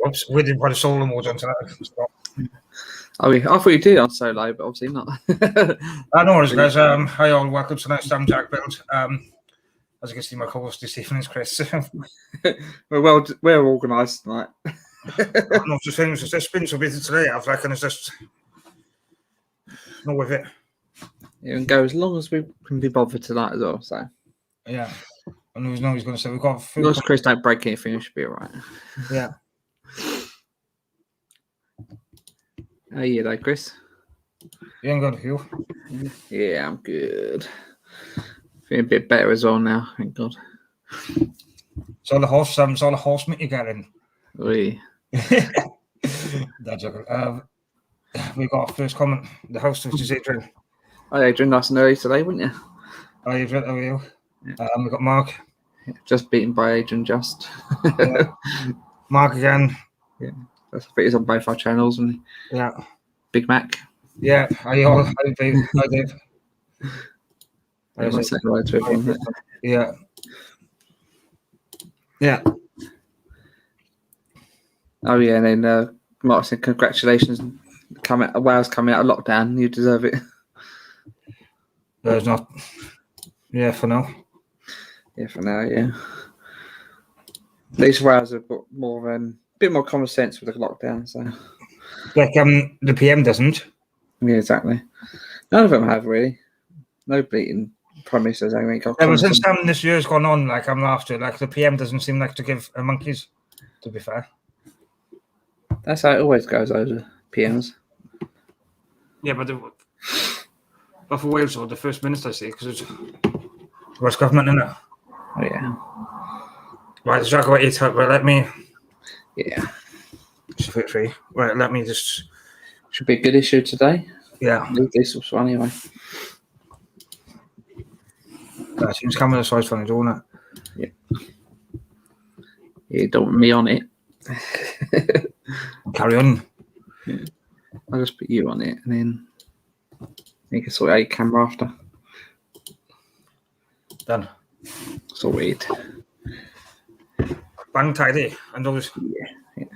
Oops, we didn't put a solo mode on tonight. Oh, yeah. I thought you did on solo, but obviously not. I know, guys. Hi all, welcome to tonight's Jack build. As you can see, my co-host this evening is Chris. We're well organised tonight. No, just things. It's just been so busy today. I reckon it's just not with it. You can go as long as we can be bothered tonight as well. So yeah, I know he's going to say we've got food. As long as Chris don't break anything, we should be all right. Yeah. How are you though, Chris? Yeah, I'm good. You? Yeah, I'm good. Feeling a bit better as well now, thank God. It's all the horse meat you're getting. Oui. That's okay. We got our first comment. The host, which is Adrian. Oh, Adrian, nice and early today, wouldn't you? Oh, Adrian, how are you? Yeah. We got Mark. Yeah, just beaten by Adrian, just. Yeah. Mark again. Yeah, I think he's on both our channels, isn't he? Yeah. Big Mac. Yeah. Hi all. Hi Dave. Hi Dave. Yeah. Yeah. Oh yeah, and then Mark said, "Congratulations, Wales coming out of lockdown. You deserve it." There's not. Yeah, for now. Yeah, for now, yeah. These Wales have got more, bit more common sense with the lockdown. So, like the PM doesn't. Yeah, exactly. None of them have really. No bleating prime ministers. I mean, Ever since this year's gone on, like I'm after, like the PM doesn't seem like to give a monkeys. To be fair. That's how it always goes over PMs. Yeah, but for Wales, or the First Minister, I see, because it's Welsh government, isn't it? Oh, yeah. Right, the Jaguar 8 right, let me. Yeah. Free. Right, let me just. Should be a good issue today. Yeah. This was anyway. That seems camera size funny, don't it? Yeah. You don't want me on it. Carry on. Yeah. I'll just put you on it and then you can sort out your camera after. Done. Sorted. Bang tidy. And those. Yeah.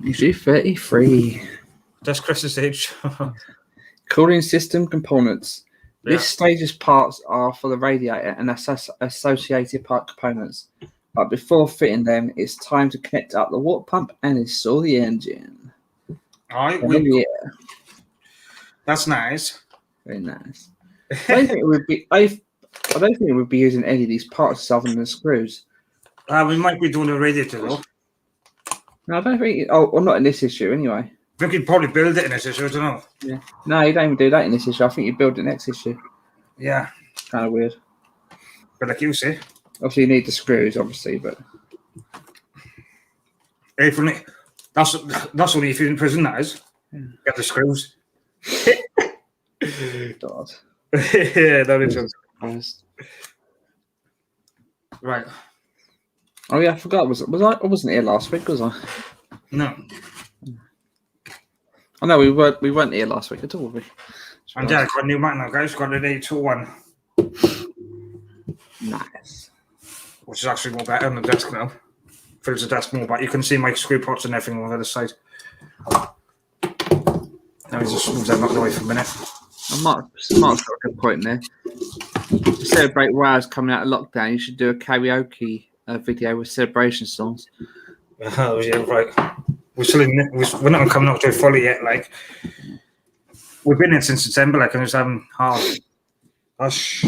Issue 33. That's Chris's age. Cooling system components. Yeah. This stage's parts are for the radiator and associated part components. But before fitting them, it's time to connect up the water pump and install the engine. All right. Yeah. That's nice. Very nice. I don't think it would be using any of these parts other than the screws. We might be doing a radiator though. No, I don't think. Well, not in this issue anyway. I think you'd probably build it in this issue. I don't know. Yeah. No, you don't even do that in this issue. I think you build it next issue. Yeah. Kind of weird. But like you say. Obviously, you need the screws, obviously, but. Hey, for me, that's only if you're in prison, that is. Yeah. Get the screws. God. Yeah, that is nice. Right. Oh yeah, I forgot. I wasn't here last week, was I? No. I know we weren't here last week at all, were we? And yeah, got a new Mac now, guys. Got an 821. Nice. Which is actually more better on the desk now. Fills the desk more, but you can see my screw pots and everything over the side. Let me just move them out of the way for a minute. Mark's got a good point there. To celebrate Wales coming out of lockdown, you should do a karaoke video with celebration songs. Oh, yeah, right. We're not coming out to it fully yet. Like, we've been in since December, like, and it's having hard. Gosh.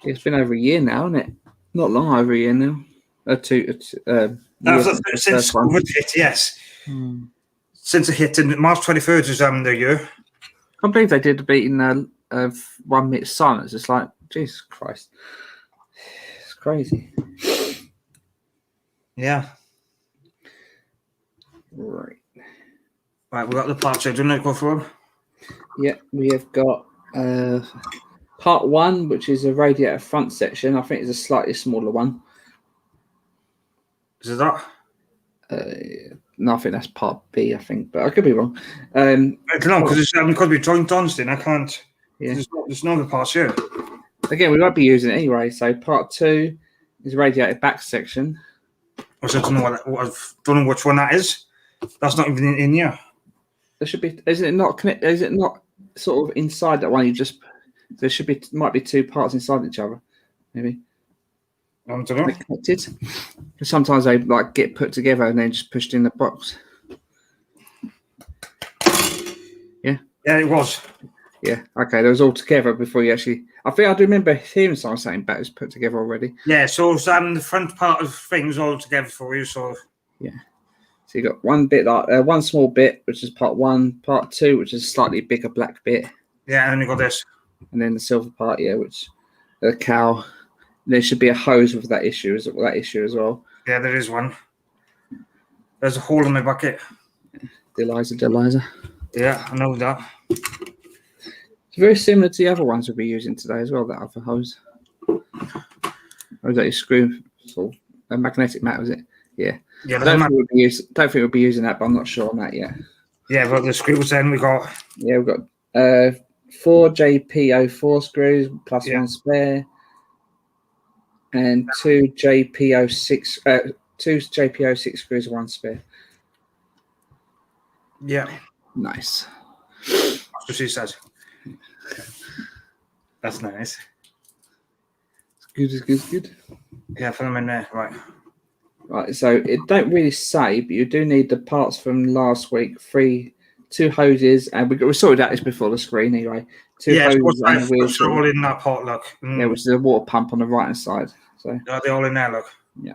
It's been over a year now, isn't it? Not long over a year now. Since COVID hit, yes. Since it hit in March 23rd is the year. I can't believe they did the beating of 1 minute silence. It's like, Jesus Christ. It's crazy. Yeah. Right. Right, we got the parts here. Do you want to go through them? Yeah, we have got part 1, which is a radiator front section. I think it's a slightly smaller one. Is it that? No, I think that's part B, I think, but I could be wrong. I don't know, because it's got to be joint on, then I can't. Yeah. There's no other parts here. Again, we won't be using it anyway, so part 2 is radiator back section. Which I don't know I don't know which one that is. That's not even in here. There should be. Is it not connect? Is it not sort of inside that one? There should be. Might be two parts inside each other. Maybe. I don't know. Connected. Sometimes they like get put together and then just pushed in the box. Yeah. Yeah, it was. Yeah. Okay. They was all together before you actually. I think I do remember hearing someone saying that it was put together already. Yeah. So the front part of things all together for you. So yeah. So you got one bit like one small bit, which is part 1, part 2, which is a slightly bigger black bit. Yeah, and then you got this. And then the silver part, yeah, which the cow. There should be a hose with that issue as well. Yeah, there is one. There's a hole in my bucket. Deliza. Yeah, I know that. It's very similar to the other ones we'll be using today as well, that other hose. Or is that your screw? Sort of a magnetic mat, was it? Yeah. Yeah, I don't think we'll be using that, but I'm not sure on that yet. Yeah, but the screws then we got. Yeah, we've got 4 JP04 screws plus 1 spare. And 2 JP06 screws, 1 spare. Yeah. Nice. That's what she says. That's nice. It's good. Yeah, put them in there. Right, so it don't really say, but you do need the parts from last week. 2 hoses, and we sorted out this before the screen anyway. 2 hoses and wheels. They're all in that pot, look. Yeah, which is a water pump on the right hand side. So are they all in there, look? Yeah.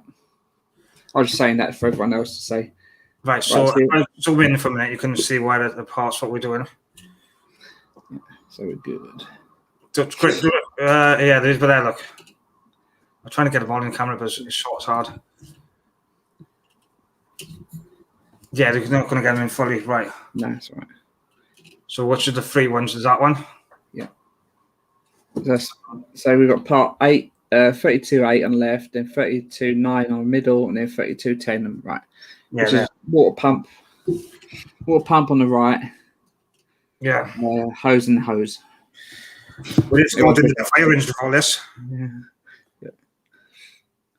I was just saying that for everyone else to say. Right, so zoom in for a minute, you can see why the parts, what we're doing. Yeah, so we're good. Yeah, there's but there, look. I'm trying to get a volume camera, but it's short, it's hard. Yeah, they're not going to get them in fully, right? No, that's all right. So which of the 3 ones is that one? Yeah. So we've got part 8, 32.8 on the left, then 32.9 on the middle, and then 32.10 on the right. Yeah, which is water pump on the right. Yeah. Hose and hose. We just got into the fire engine for this. Yeah.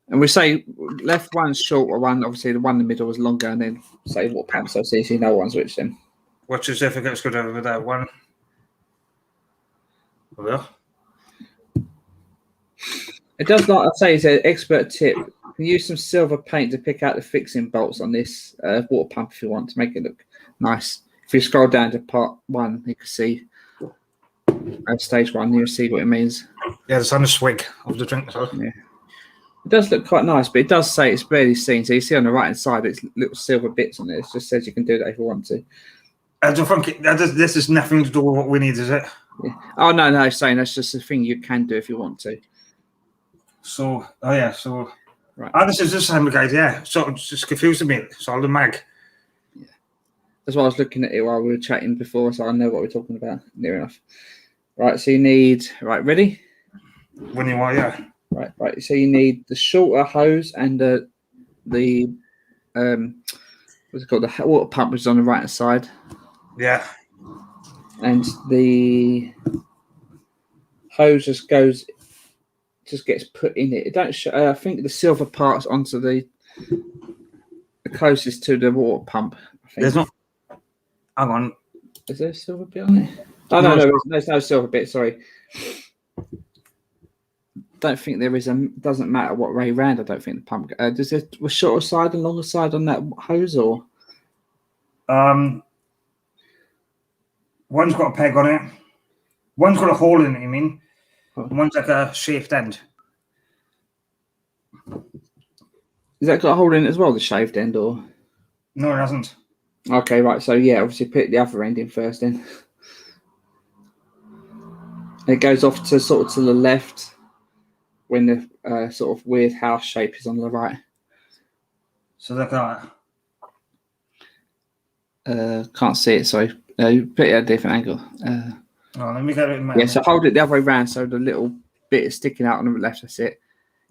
And we say left one's shorter one, obviously the one in the middle was longer, and then say water pump, so you know one's which then. Which is if it gets good over that one. Well. It does not, I'd say it's an expert tip. You can use some silver paint to pick out the fixing bolts on this water pump if you want to make it look nice. If you scroll down to part 1, you can see stage 1, you'll see what it means. Yeah, it's on the swig of the drink. So. Yeah. It does look quite nice, but it does say it's barely seen. So you see on the right hand side, it's little silver bits on it. It just says you can do that if you want to. I don't think this is nothing to do with what we need, is it? Yeah. Oh no, it's saying that's just a thing you can do if you want to. So, right. This is the same guide, yeah. So it's just confusing me. It's all the mag. Yeah. That's why I was looking at it while we were chatting before, so I know what we're talking about. Near enough. Right, so you need, ready? When you are, yeah. Right. So you need the shorter hose and the what's it called? The water pump, which is on the right hand side. Yeah. And the hose just gets put in it. It don't show, I think the silver part's onto the closest to the water pump. I think. There's not. Hang on. Is there a silver bit on it? Oh no, there's no silver bit. Sorry. Don't think there is. Doesn't matter what way round. I don't think the pump. Does it a shorter side and longer side on that hose or? One's got a peg on it. One's got a hole in it. You mean? And one's like a shaved end. Is that got a hole in it as well? The shaved end or? No, it hasn't. Okay, right. So yeah, obviously put the other end in first. Then it goes off to sort of to the left. When the sort of weird house shape is on the right. So look at that. Can't see it, sorry. Put it at a different angle. let me get it in my so hold it the other way around so the little bit is sticking out on the left, that's it.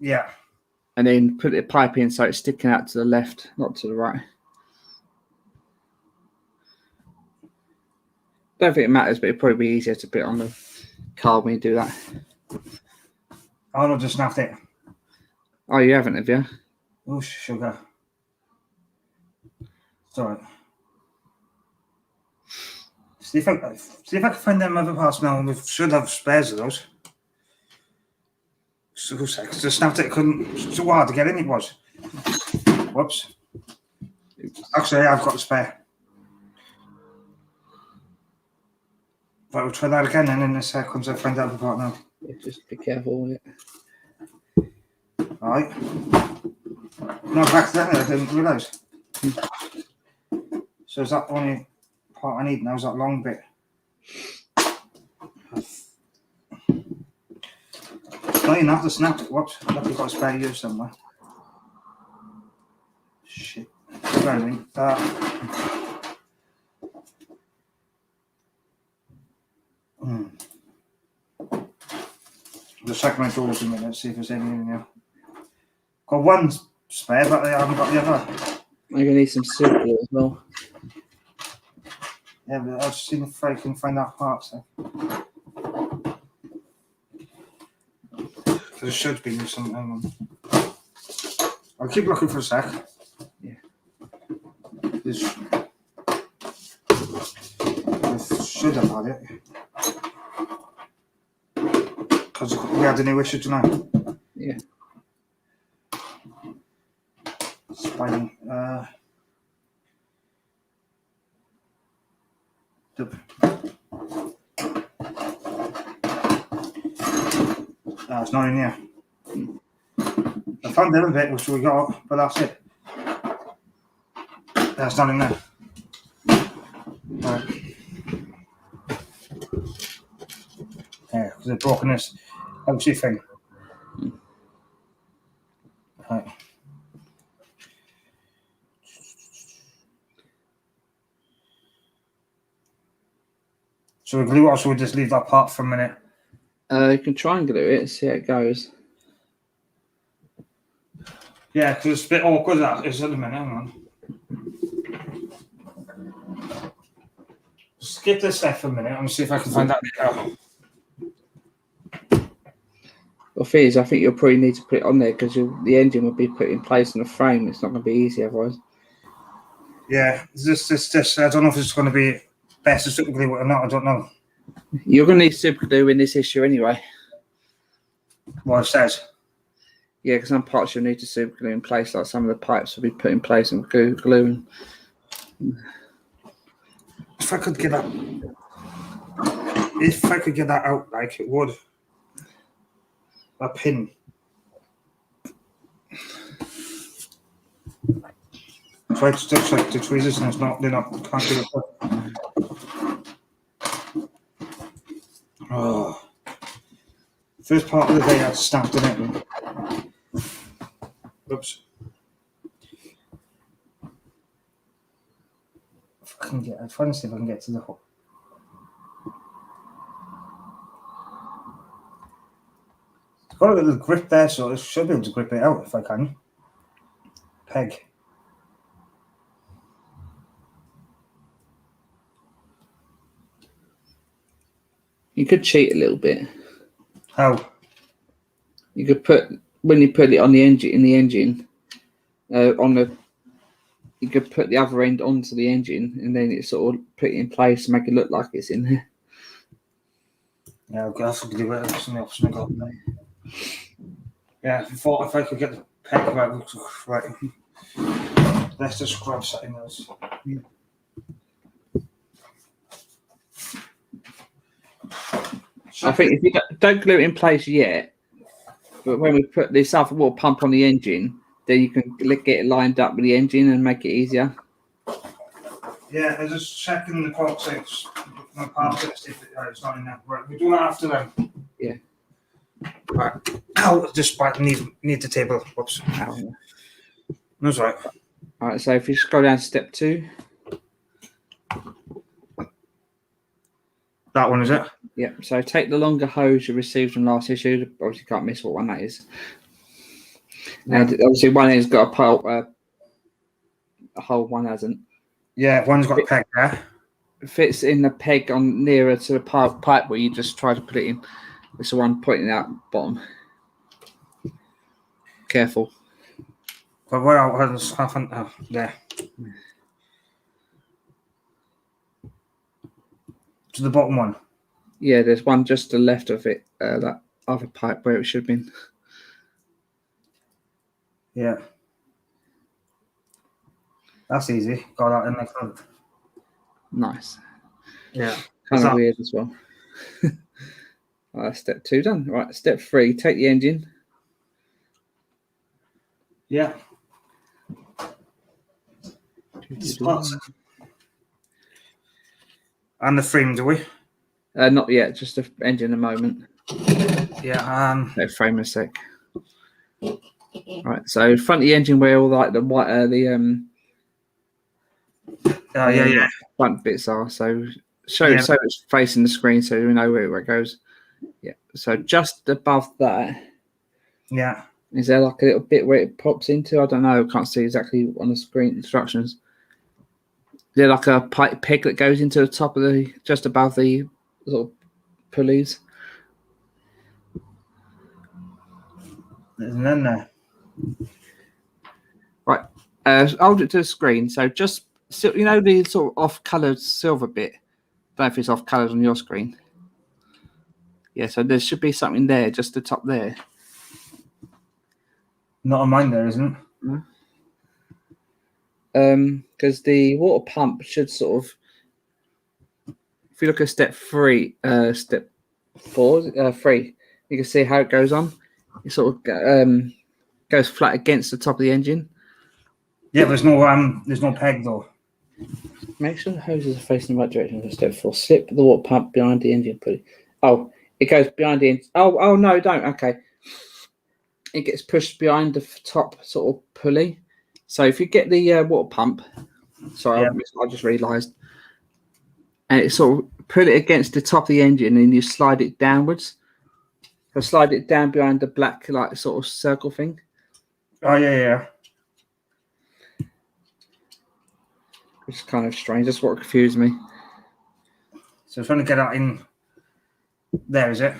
Yeah. And then put the pipe in so it's sticking out to the left, not to the right. Don't think it matters, but it'd probably be easier to put it on the car when you do that. I'll just snapped it. Oh, you haven't, have you? Oh, sugar. It's all right. See if I can find them other parts now. We should have spares of those. So the snapped it couldn't. It's too hard to get in. It was. Whoops. Actually, I've got a spare. But we'll try that again, and in a second, I'll find out the part now. Yeah, just be careful with it. All right. No, back then I didn't realise. So is that the only part I need now? Is that long bit? No, you have to snap it. Whoops. I've got a spare here somewhere. Shit. Sorry. Just check my drawers a minute, see if there's anything in there. Got one spare, but I haven't got the other. I'm gonna need some silk glue as well. Yeah, but I'll just see if I can find that part. So. There should be something. Hang on. I'll keep looking for a sec. Yeah. This should have had it. Because we had a new issue tonight. Yeah. Spider. It's not in here. I found the other bit which we got, but that's it. That's not in there. Right. Yeah, because they've broken this outside thing. Right. So we glue it, or should we just leave that part for a minute? You can try and glue it and see how it goes. Yeah, because it's a bit awkward that is at the minute. Hang on. Skip this step for a minute and see if I can find that bit out. The thing is, I think you'll probably need to put it on there because the engine will be put in place in the frame. It's not going to be easy otherwise. Yeah, this. I don't know if it's going to be best to super glue it or not. I don't know. You're going to need super glue in this issue anyway. What it says. Yeah, because some parts you'll need to super glue in place, like some of the pipes will be put in place and glue. If I could get that out, like it would. A pin. Try to still check the tweezers and they're not can't do it. Oh. First part of the day I snapped in it. Oops. If I can get, I'm trying to see if I can get to the hook. It's got a little grip there, so I should be able to grip it out if I can. Peg. You could cheat a little bit. How? You could when you put it on the engine, you could put the other end onto the engine and then it sort of put it in place and make it look like it's in there. Yeah, I'll have to do it. That's the option I got. Yeah, I thought if I could get the peg right. Let's just grab something else. Yeah. I think if you don't glue it in place yet, but when we put this other water pump on the engine, then you can get it lined up with the engine and make it easier. Yeah, I'm just checking the box out. My part of it, see if it's not in there. Right, we do that after then. Yeah. Right. Ow, just need the table. Whoops. Ow. That's right. All right, so if you just go down to step 2. That one, is it? Yeah, so take the longer hose you received from last issue. Obviously, you can't miss what one that is. Yeah. And obviously, one has got a hole, one hasn't. Yeah, one's got a peg there. It fits in the peg on nearer to the pipe where you just try to put it in. It's the one pointing out bottom. Careful. But where else? Oh, there. To the bottom one. Yeah, there's one just to the left of it, that other pipe where it should have been. Yeah. That's easy. Got that in the front. Nice. Yeah. Kind of weird as well. Step 2 done. Right, step 3, take the engine. Yeah. Spots. And the frame, do we? Not yet, just the engine a moment. Yeah. No, frame a sec. Right, so front of the engine where all like the white, yeah. front bits are. So so it's facing the screen, so we know where it goes. Yeah. So just above that. Yeah. Is there like a little bit where it pops into? I don't know. I can't see exactly on the screen instructions. Is there like a pipe peg that goes into the top of the, just above the sort of pulleys? There's none there. Right. Hold it to the screen. So just, you know, the sort of off-coloured silver bit. Don't know if it's off-coloured on your screen. Yeah, so there should be something there, just the top there. Not on mine there, isn't it? No. Because the water pump should sort of, if you look at step 3, step 4, 3, you can see how it goes on. It sort of goes flat against the top of the engine. Yeah, there's no peg though. Make sure the hoses are facing the right direction for step 4. Slip the water pump behind the engine pulley. Oh, it goes behind the engine. Oh no, don't. Okay. It gets pushed behind the top sort of pulley. So if you get the water pump, sorry, I just realised, and it sort of put it against the top of the engine and you slide it downwards. So slide it down behind the black, like, sort of circle thing. Oh, yeah. Which is kind of strange. That's what confused me. So trying to get that in there, is it?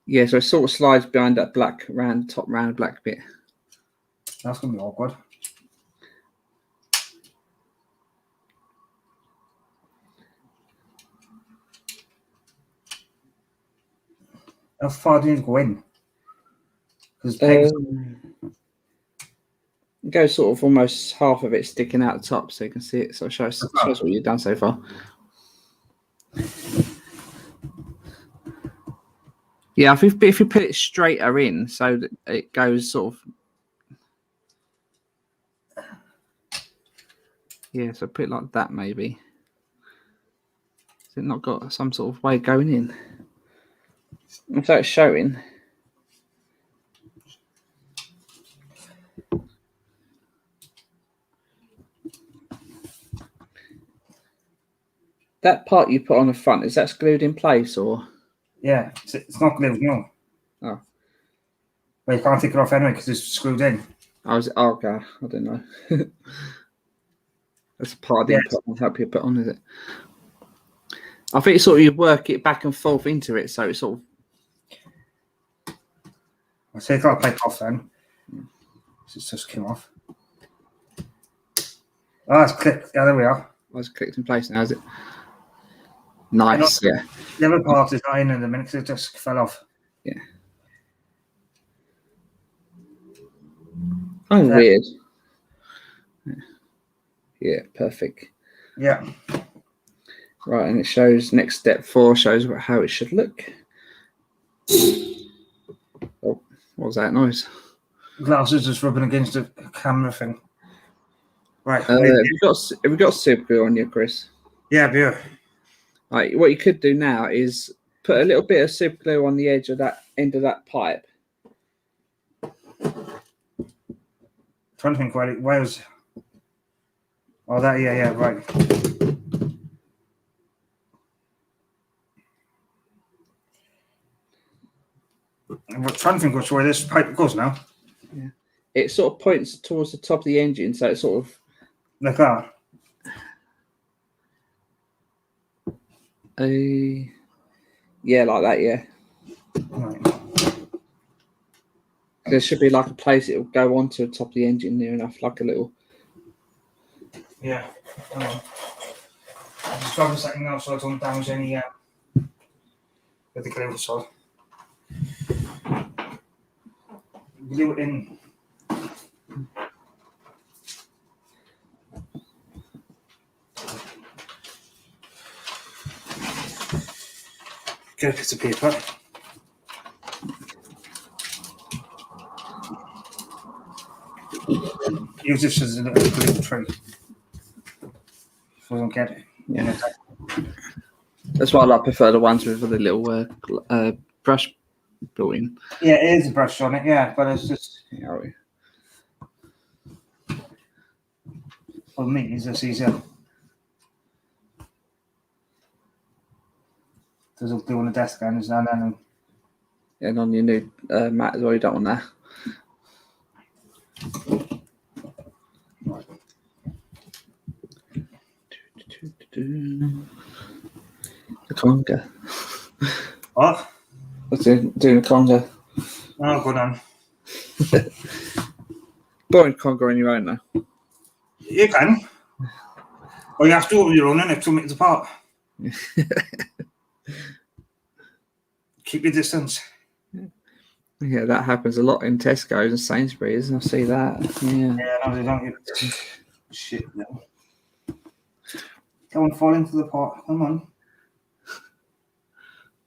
Yeah, so it sort of slides behind that black top round black bit. That's going to be awkward. How far do you need to go in? Because it goes sort of almost half of it sticking out the top, so you can see it. So it shows what you've done so far. Yeah, if you put it straighter in, so that it goes sort of. Yeah, so put it like that maybe. Has it not got some sort of way going in? And so it's showing. That part you put on the front, is that glued in place or? Yeah, it's not glued, no. Oh. Well, you can't take it off anyway because it's screwed in. Okay, I don't know. That's a part I didn't put on, help you put on, is it? I think sort of you work it back and forth into it, so it's sort of. I'll take that plate off then. It's just came off. Oh, it's clicked. Yeah, there we are. Oh, it's clicked in place now, is it? Nice, yeah. The other part is not in the minute because it just fell off. Yeah. Oh, weird. Yeah, perfect. Yeah. Right, and it shows next step 4 shows how it should look. Oh, what was that noise? Glasses just rubbing against the camera thing. Right. Have you got super glue on you, Chris? Yeah, beer. Right, what you could do now is put a little bit of super glue on the edge of that end of that pipe. Trying to think where's. Oh, that, yeah, right. I'm trying to think which way this pipe goes now. Yeah. It sort of points towards the top of the engine, so it's sort of. Like that? Yeah, like that, yeah. Right. There should be like a place it will go onto the top of the engine near enough, like a little. Yeah. Hang on. I'll just grab a second now so I don't damage any with the glue, so glue it in. Get a piece of paper. Use this as a little glue tree. So I don't get it. Yeah. That's why I prefer the ones with the little brush built in. Yeah, it is a brush on it, yeah, but it's just, for me, it's just easier. There's a glue on the desk and then And on your new mat as well, you don't want that. The conga. what? What's doing the conga? Oh, good on. Boring conga on your own though. You can. Or you have to open your own, innit? 2 meters apart. Keep your distance. Yeah, that happens a lot in Tesco's and Sainsbury's. I see that. Yeah. Yeah, no, they don't get shit. No. Don't fall into the pot. Come on.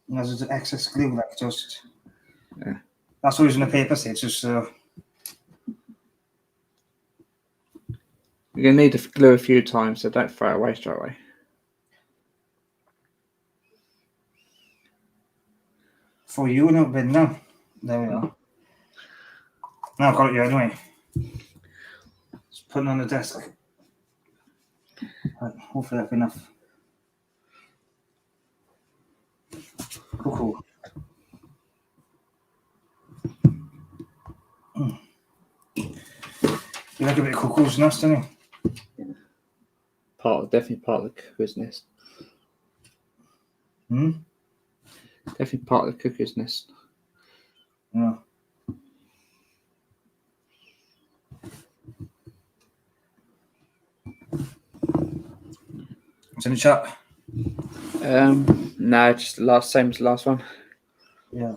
And there's excess glue, like just. Yeah. That's what using the paper stage, just so. You're gonna need to glue a few times, so don't throw it away straight away. For you, no, but no. There we are. Now I've got it here anyway. Just put it on the desk. Right, hopefully that'll be enough. Cool. You like a bit of cuckoo's nest, don't you? Definitely part of the cuckoo's nest. Definitely part of the cuckoo's nest. Yeah. It's in the chat. No, just same as the last one. Yeah.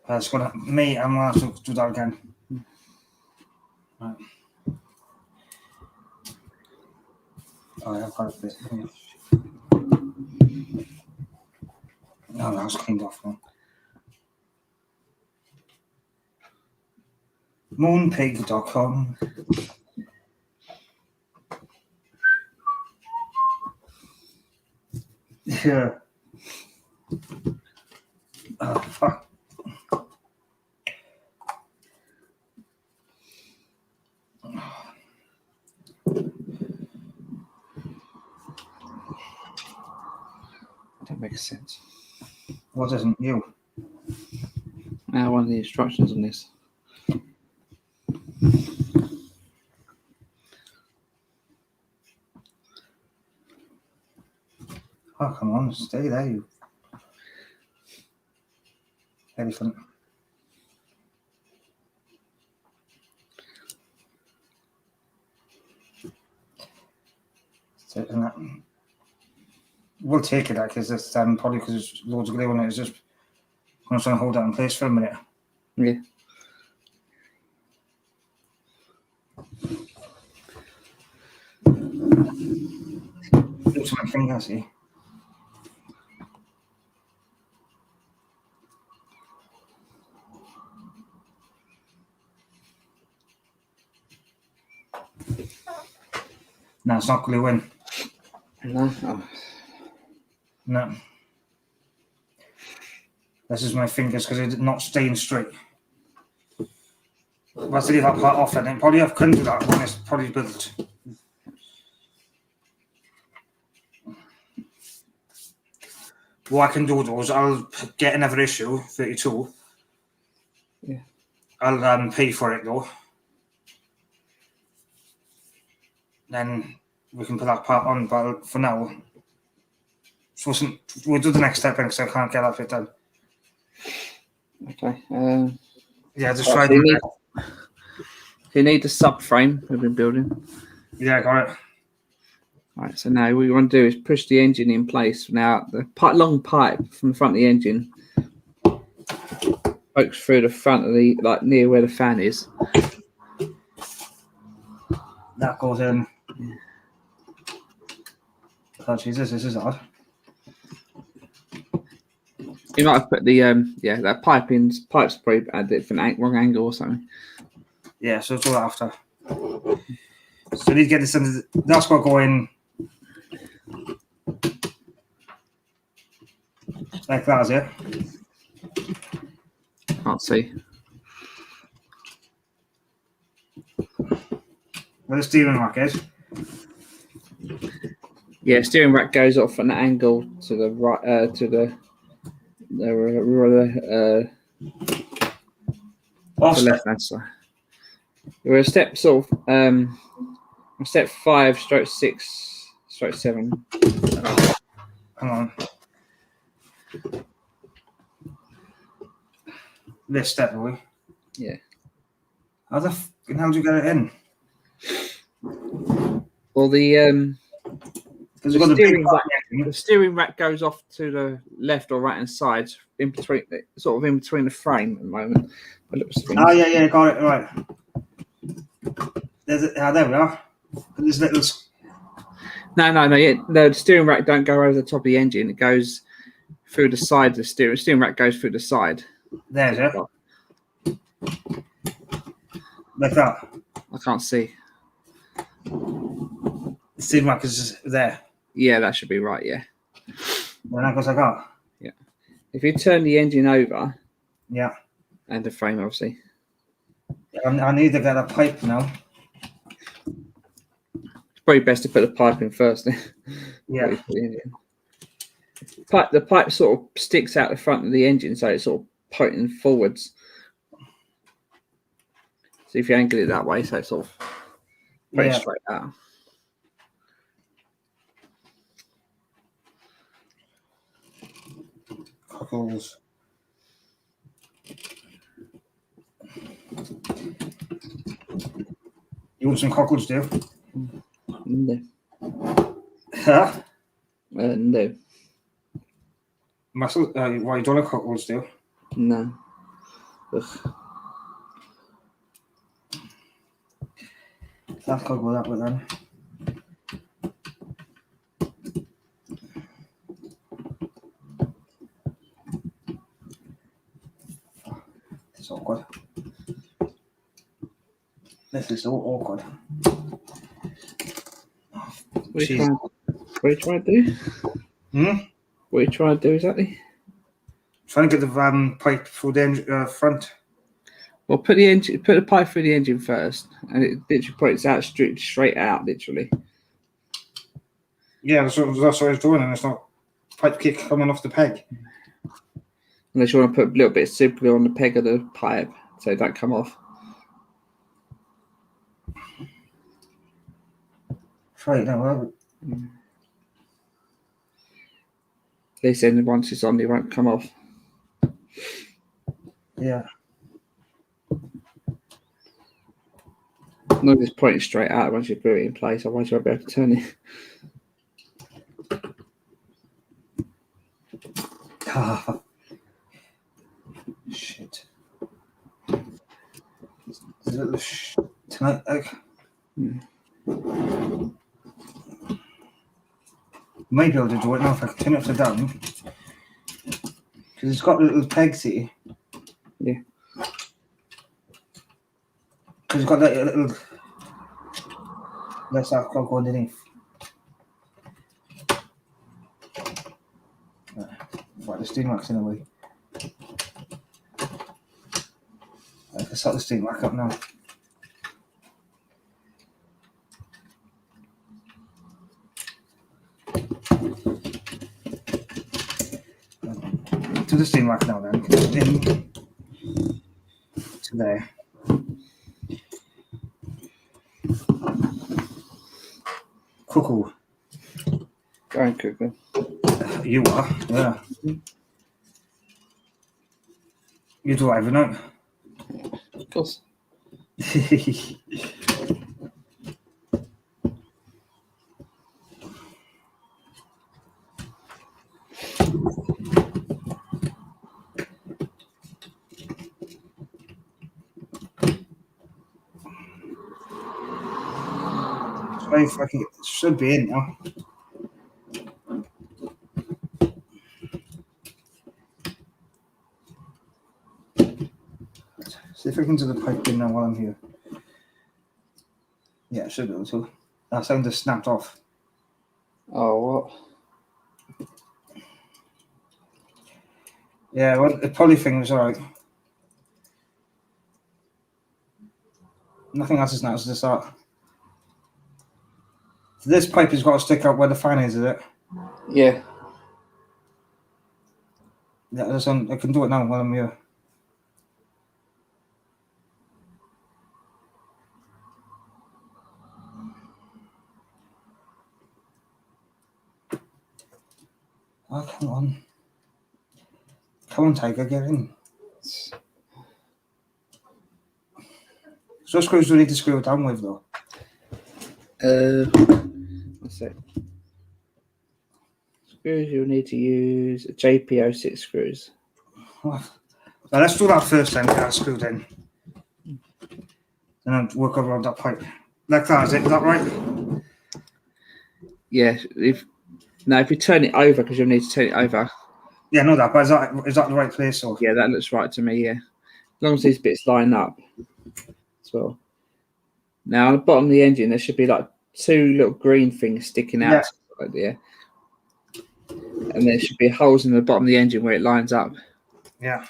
That's gonna I'm gonna have to do that again. Right. Oh, yeah, I've got a bit. No, that's cleaned off now. Moonpig.com. Yeah. Oh, fuck. That makes sense. What doesn't you? Now, one of the instructions on this. Oh, come on, stay there, you elephant. And that. We'll take it, that, because it's probably because there's loads of glue on it. It's just I'm just going to hold that in place for a minute. Yeah. Looks my finger, see. No, it's not gluing. No. Oh. No. This is my fingers because it's not staying straight. If I leave that part off, then probably I couldn't do that when it's probably built. What I can do though is I'll get another issue, 32. Yeah. I'll pay for it though. Then we can put that part on, but for now, so we'll do the next step because I can't get that bit done. Okay. Yeah, just try to. You need the subframe we've been building. Yeah, I got it. Right, so now what you want to do is push the engine in place. Now, the long pipe from the front of the engine pokes through the front of the, like near where the fan is. That goes in. Oh, Jesus, this is odd. You might have put the, that pipe's probably at a different wrong angle or something. Yeah, so it's all after. So you need to get this into, that's got to go in like that, is it? Can't see. Where the steering rack is. Yeah, steering rack goes off an angle to the right, to the left hand side. We're a step sort of step 5, stroke 6, stroke 7. Hang on. This step, are we? Yeah. How the hell do you get it in? Well, the the steering rack goes off to the left or right hand side, in between the frame at the moment. Oh yeah, got it right. There we are. There's little. No. The steering rack don't go over the top of the engine. It goes through the side of the steering rack goes through the side. There's it. Like that. I can't see. The steering rack is just there. Yeah, that should be right. Yeah. Well, that goes like that. Yeah. If you turn the engine over. Yeah. And the frame, obviously. I need to get a pipe now. It's probably best to put the pipe in first. Yeah. The pipe sort of sticks out the front of the engine, so it's sort of pointing forwards. So if you angle it that way, so it's sort of very straight out. Cockles. You want some cockles, do you? No. Huh? No. Muscle? Why you don't like cockles, do you? No. Ugh. That's got to go that way then. It's awkward. This is so awkward. What are you trying to do? What are you trying to do exactly? Trying to get the pipe through the front. Well, put the pipe through the engine first, and it literally points out straight out, literally. Yeah, that's what I was doing, and it's not pipe kick coming off the peg. Unless you want to put a little bit of super glue on the peg of the pipe, so it don't come off. Try it now. At least then once it's on, it won't come off. Yeah. Not just pointing straight out once you put it in place, otherwise you won't be able to turn it. Shit. There's a little tonight, Might be able to do it now if I can turn it upside down. Because it's got little pegs here. Yeah. Because it's got that little. Let's have go underneath. Right, the steam rack's in the way. I can set the steam rack up now. To the steam rack now then. In to there. Cuckoo. Go on, Cuckoo. You are, yeah. You do every night. Of course. Try if I can, it should be in now. See if I can do the pipe in now while I'm here. Yeah, I should be able to. That sound just snapped off. Oh, what? Yeah, well, the pulley thing was alright. Nothing else is now, it's just that. So this pipe has got to stick out where the fan is it? Yeah. Yeah, I can do it now while I'm here. Oh, come on. Come on, Tiger, get in. So screws do we need to screw it down with, though? Let's see. Screws, you'll need to use JP06 screws. Well, let's do that first then, get that screwed in. And then work around that pipe. Like that, is that right? Yeah, if you turn it over, because you'll need to turn it over. Yeah, I know that, but is that the right place? Or? Yeah, that looks right to me, yeah. As long as these bits line up as well. Now, on the bottom of the engine, there should be like two little green things sticking out. Yeah. And there should be holes in the bottom of the engine where it lines up. Yeah.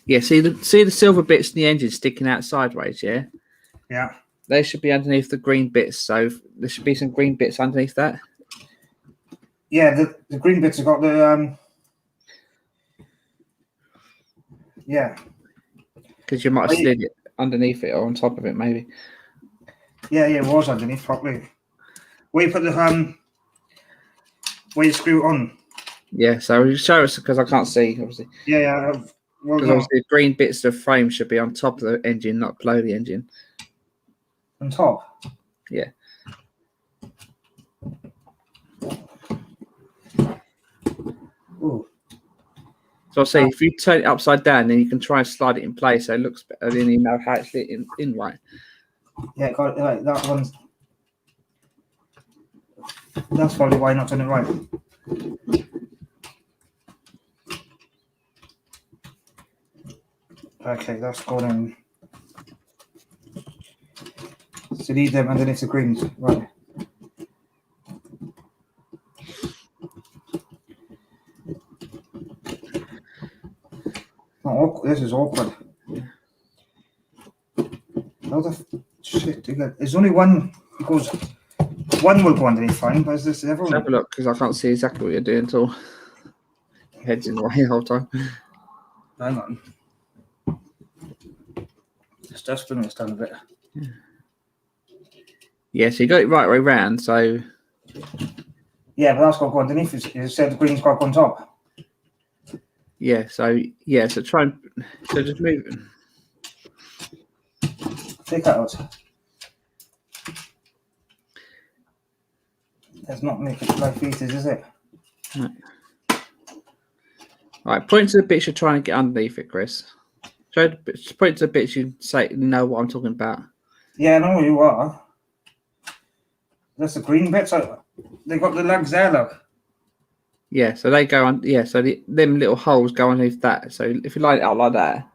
Yeah, see the silver bits in the engine sticking out sideways, yeah? Yeah. They should be underneath the green bits, so there should be some green bits underneath that. Yeah, the green bits have got the yeah. Because you might have slid it underneath it or on top of it, maybe. Yeah, it was underneath properly. Where you put the where you screw it on. Yeah, so you show us because I can't see, obviously. Yeah. Well, because obviously the green bits of the frame should be on top of the engine, not below the engine. On top? Yeah. Ooh. So I'll say if you turn it upside down, then you can try and slide it in place so it looks better, then you know how it's in right. Yeah, got it right. That one's. That's probably why not done it right. Okay, that's going in. So need them underneath the greens, right? Oh, this is awkward. How the shit? There's only one because one will go underneath fine, but is this everyone? Let's have a look because I can't see exactly what you're doing at all. Your head's in the way the whole time. Hang on. Just bring this down a bit. Yeah, so you got it right way round, so. Yeah, but that's got to go underneath. You said the green's got to go on top. Yeah, so try and just move it. Take that out. That's not making life easy, is it? No. Right, point to the bits you're trying to get underneath it, Chris. Point to the bits you say you know what I'm talking about. Yeah, I know who you are. That's the green bits. They got the legs there, look. Yeah, so they go on. Yeah, so them little holes go underneath that. So if you line it out like that.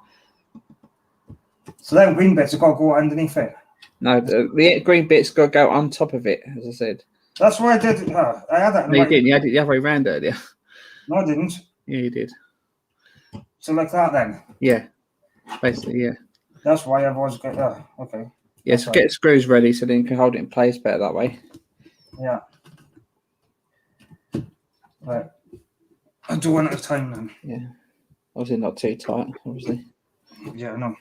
So them green bits have got to go underneath it. No, the green bits got to go on top of it, as I said. That's what I did. I had that. No, you didn't. You had it the other way around earlier. No, I didn't. Yeah, you did. So like that then. Yeah, basically, yeah. That's why I've always got. Okay. Yeah, so get the screws ready so then you can hold it in place better that way. Yeah. Right. I'll do one at a time then. Yeah. Obviously not too tight, obviously. Yeah, I know.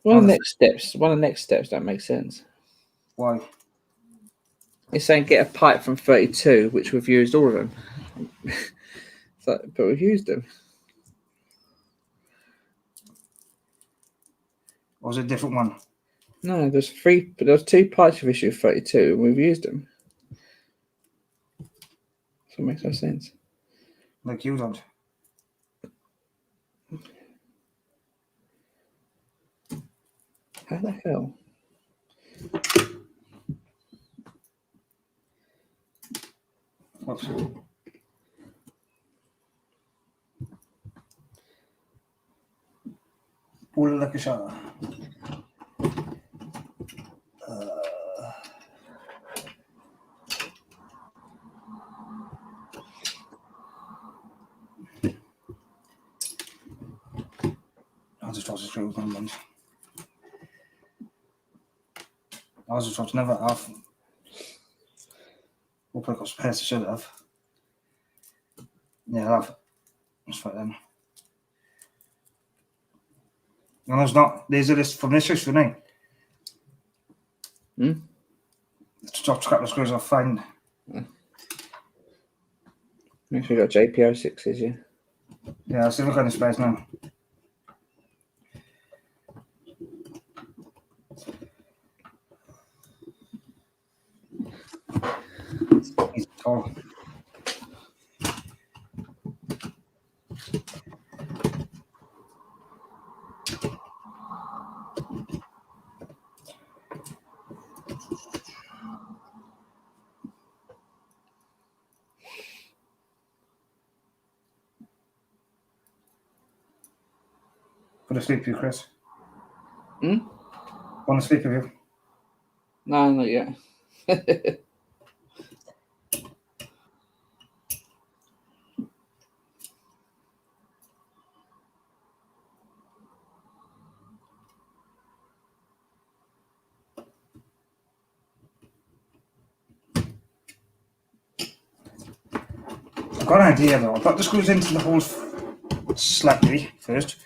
One of the next steps don't make sense. Why? It's saying get a pipe from 32, which we've used all of them. So, but we've used them. Or was it a different one? No, there's 2 parts of issue 32, and we've used them. So it makes no sense. Like you don't. How the hell? Whoops. Pull like a shot. I'll just toss it through one month. I was just trying to never have. We'll put a couple of pairs to should have. Yeah, I'll have. That's right then. No, there's not. There's a list from this issue, isn't it? Hmm? Stop scrap the screws I'll find. Make sure you got JPO6s, yeah. Yeah, I'll see if I got any spares now. He's tall. Put to sleep with you, Chris. Hmm? Want to sleep with you? No, not yet. I've got an idea though. I'll put the screws into the holes slightly first.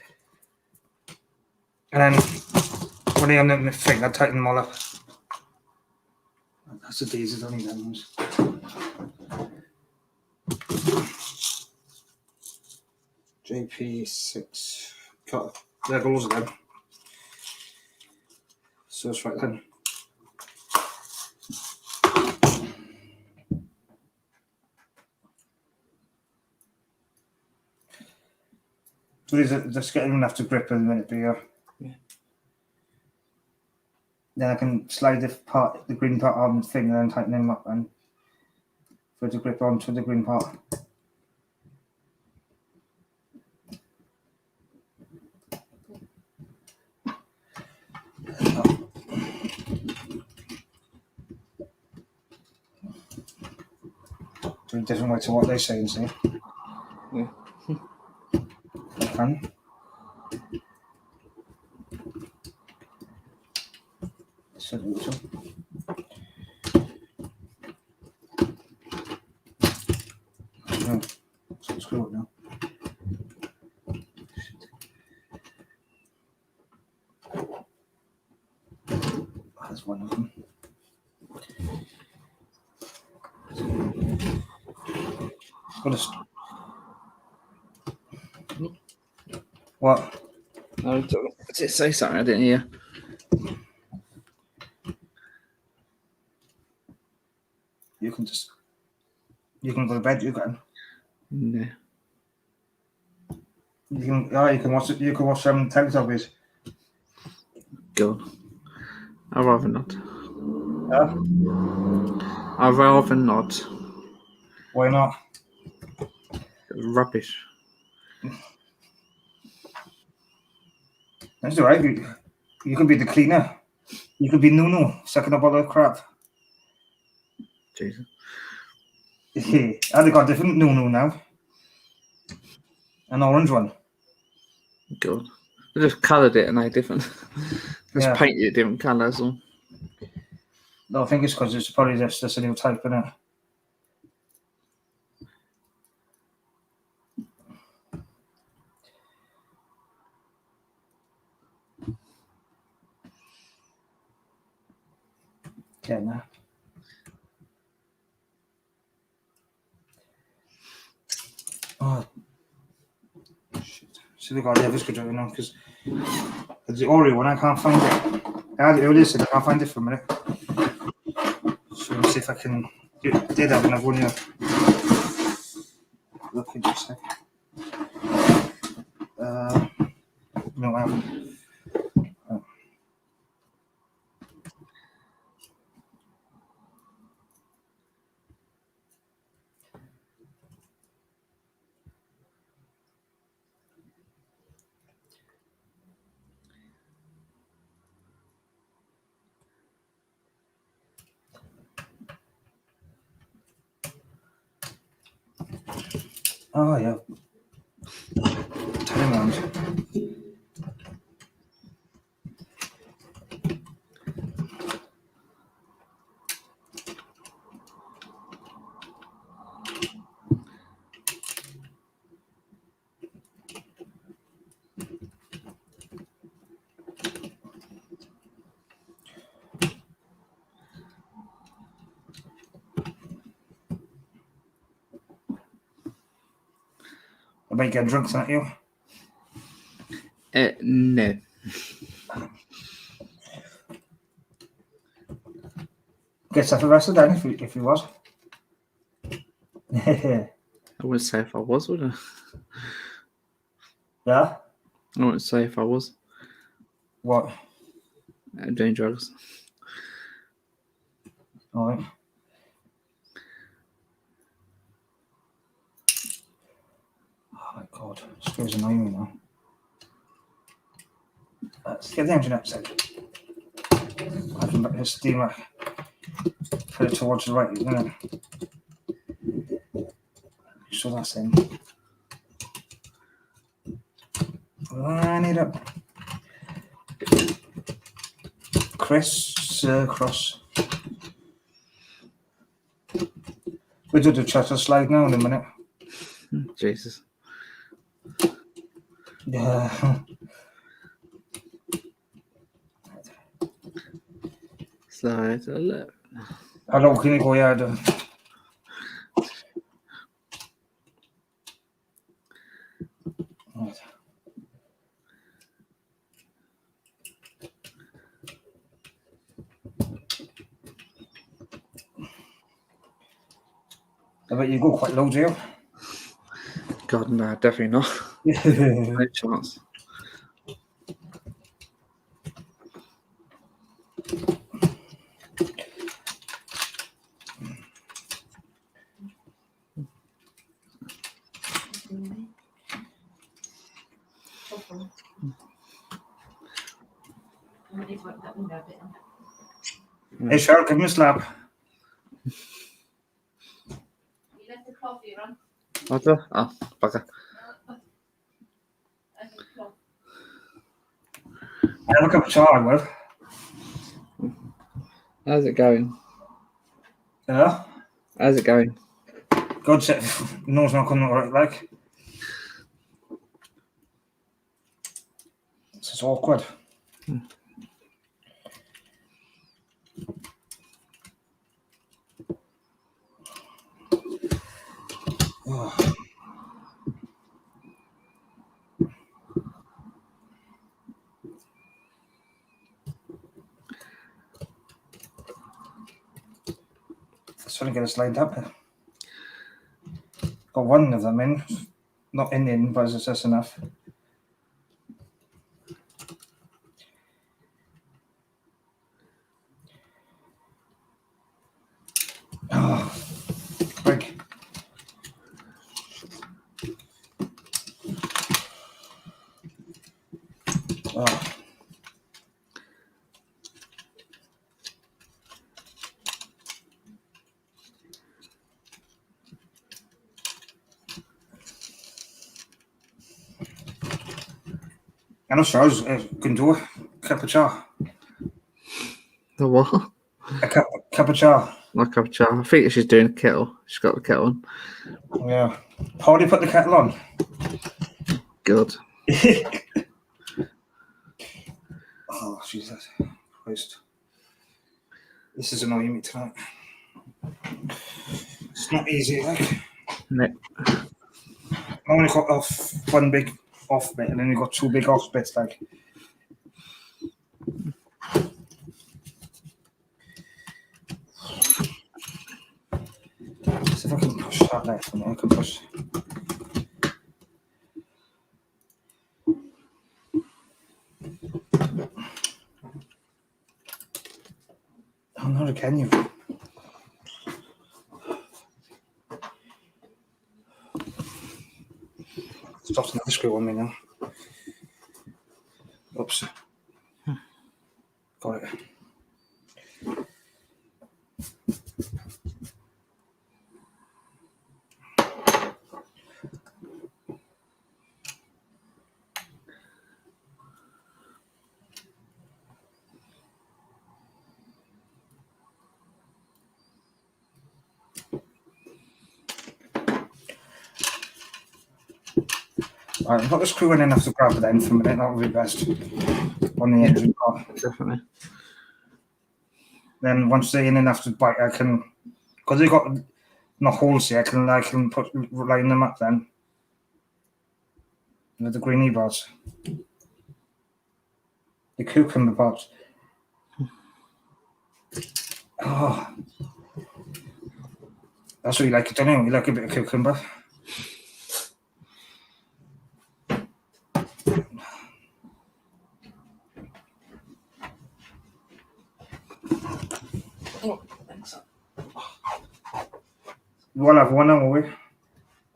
And then when I on the thing, I'll tighten them all up. That's the daisies, only them ones. JP6. Cut. There goes again. So it's right then. So these are just getting enough to grip in a minute, but yeah. Then I can slide the green part on the thing and then tighten them up and for it to grip onto the green part. Do a different way to what they say and see. Yeah. I can. So do so. No, so screw it now. That's one of them. What? No, did it say something? I didn't hear. You can go to bed. You can. No. You can watch it. You can watch some Teletubbies. God. I'd rather not. Yeah. I'd rather not. Why not? Rubbish. That's all right. You could be the cleaner. You could be Nuno, sucking up all the crap. Jesus. I've got a different Nuno now. An orange one. God. They just coloured it and they different. Just Yeah. painted it different colours. Or... No, I think it's because it's probably just a new type, isn't it? Yeah, no. Oh, shit. So they got the other screwdriver now because the Oreo one, I can't find it. I had it earlier, so I can't find it for a minute. So let's see if I can. It did have another one here. Look into a sec. No, I haven't. Oh, yeah. Turn around. I might get drunk tonight, you. No. Get stuff arrested then if he was. I wouldn't say if I was, would I? Yeah? I wouldn't say if I was What? doing drugs. Alright. Oh my god, screws annoying me now. Let's get the engine upside. I can back the steamer. Put it towards the right, isn't it? So that's in. Line it up. Cross. We do the shutter slide now in a minute. Jesus. Yeah. Slide to the left. Hello, can you go yard? Right. I bet you go quite low, do you? God, no, definitely not. Yeah. No chance. Hey, Cheryl, give me a slap. You left the coffee on. What the? Oh, bugger. I have a cup of chai, well. How's it going? Yeah? How's it going? God said, no, it's not coming out right, like. This is awkward. Oh. Just trying to get us lined up. Got one of them in. Not in, but it's just enough. Oh, quick. Oh. I'm not sure I was going to do a cup of chai. The what? A cup of chai. My cup of chai. I think she's doing a kettle. She's got the kettle on. Yeah. How do you put the kettle on? Good. Oh, Jesus Christ. This is annoying me tonight. It's not easy, like. No. only got off one big off bit, and then you got two big off bits. Like, see if I can push that left, and I can push. Oh, not again, you. Stops another screw on me now. Oops. Got it. Right, I've got the screw in enough to grab it in for a minute. That would be best on the engine part. Definitely. Then once they're in enough to bite, I can, because they've got not holes here, I can line them up then with the greeny bars, the cucumber bars. Oh, that's what you like, don't you? You like a bit of cucumber. Oh, thanks. We'll have one, won't we?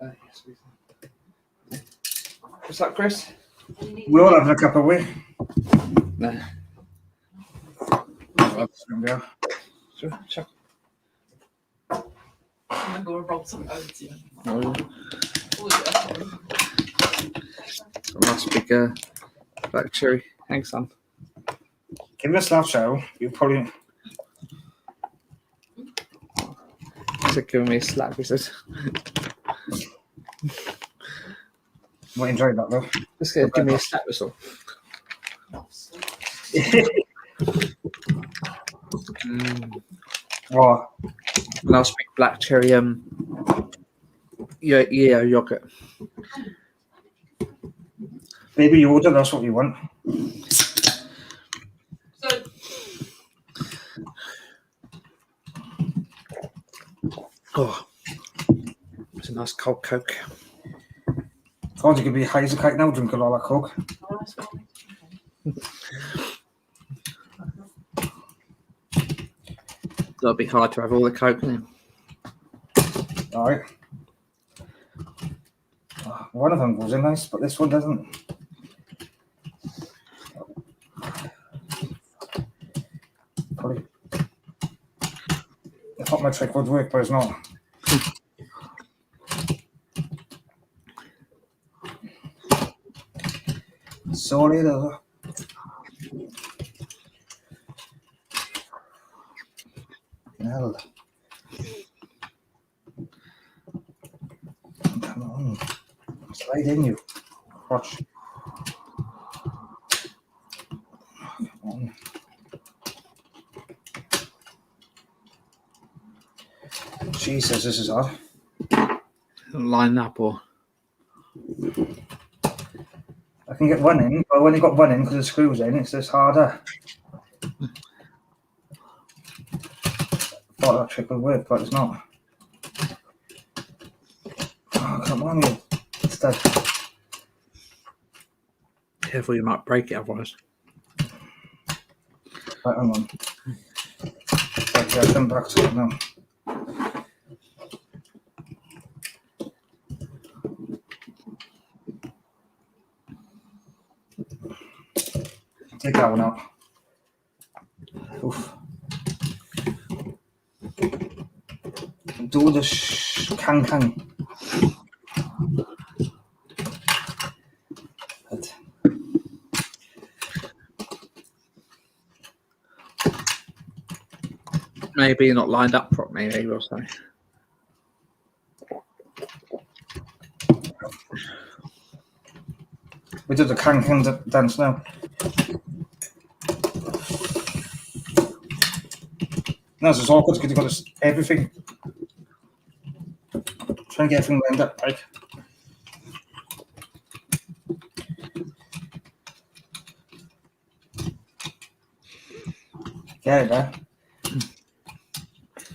Yes, we can. What's up, Chris? We all have a cup of we. No. Yeah. Sure. I'm gonna go roll some over to you. Oh, Oh, yeah. a nice big black cherry. Thanks, son. Give us that show. You probably. He's giving me a slap, he says. Might enjoy that though. Just gonna give me a slap, that's all. What? Nice big black cherry yogurt. Baby Yoda, that's what you want. So, Oh, it's a nice cold Coke. God, you could be high as a kite now drinking all that Coke. That'll be hard to have all the Coke in. Alright. One of them goes in nice, but this one doesn't. Probably. I thought my trick would work, but it's not. Sorry though. Hell. Come on. Slide in, you. Watch. Come on. Jesus, this is hard. Line up or I can get one in, but when you got one in because the screws in, it's just harder. Thought that trick would work, but it's not. Oh, come on, you. It's dead. careful, you might break it otherwise. Right, hang on. Right, yeah, come back to it now. Take that one out. Oof. Do the can. But Maybe not lined up properly, maybe we'll say. we do the can dance now. No, it's awkward because you've got everything. Trying to get everything lined up, right? Get it there.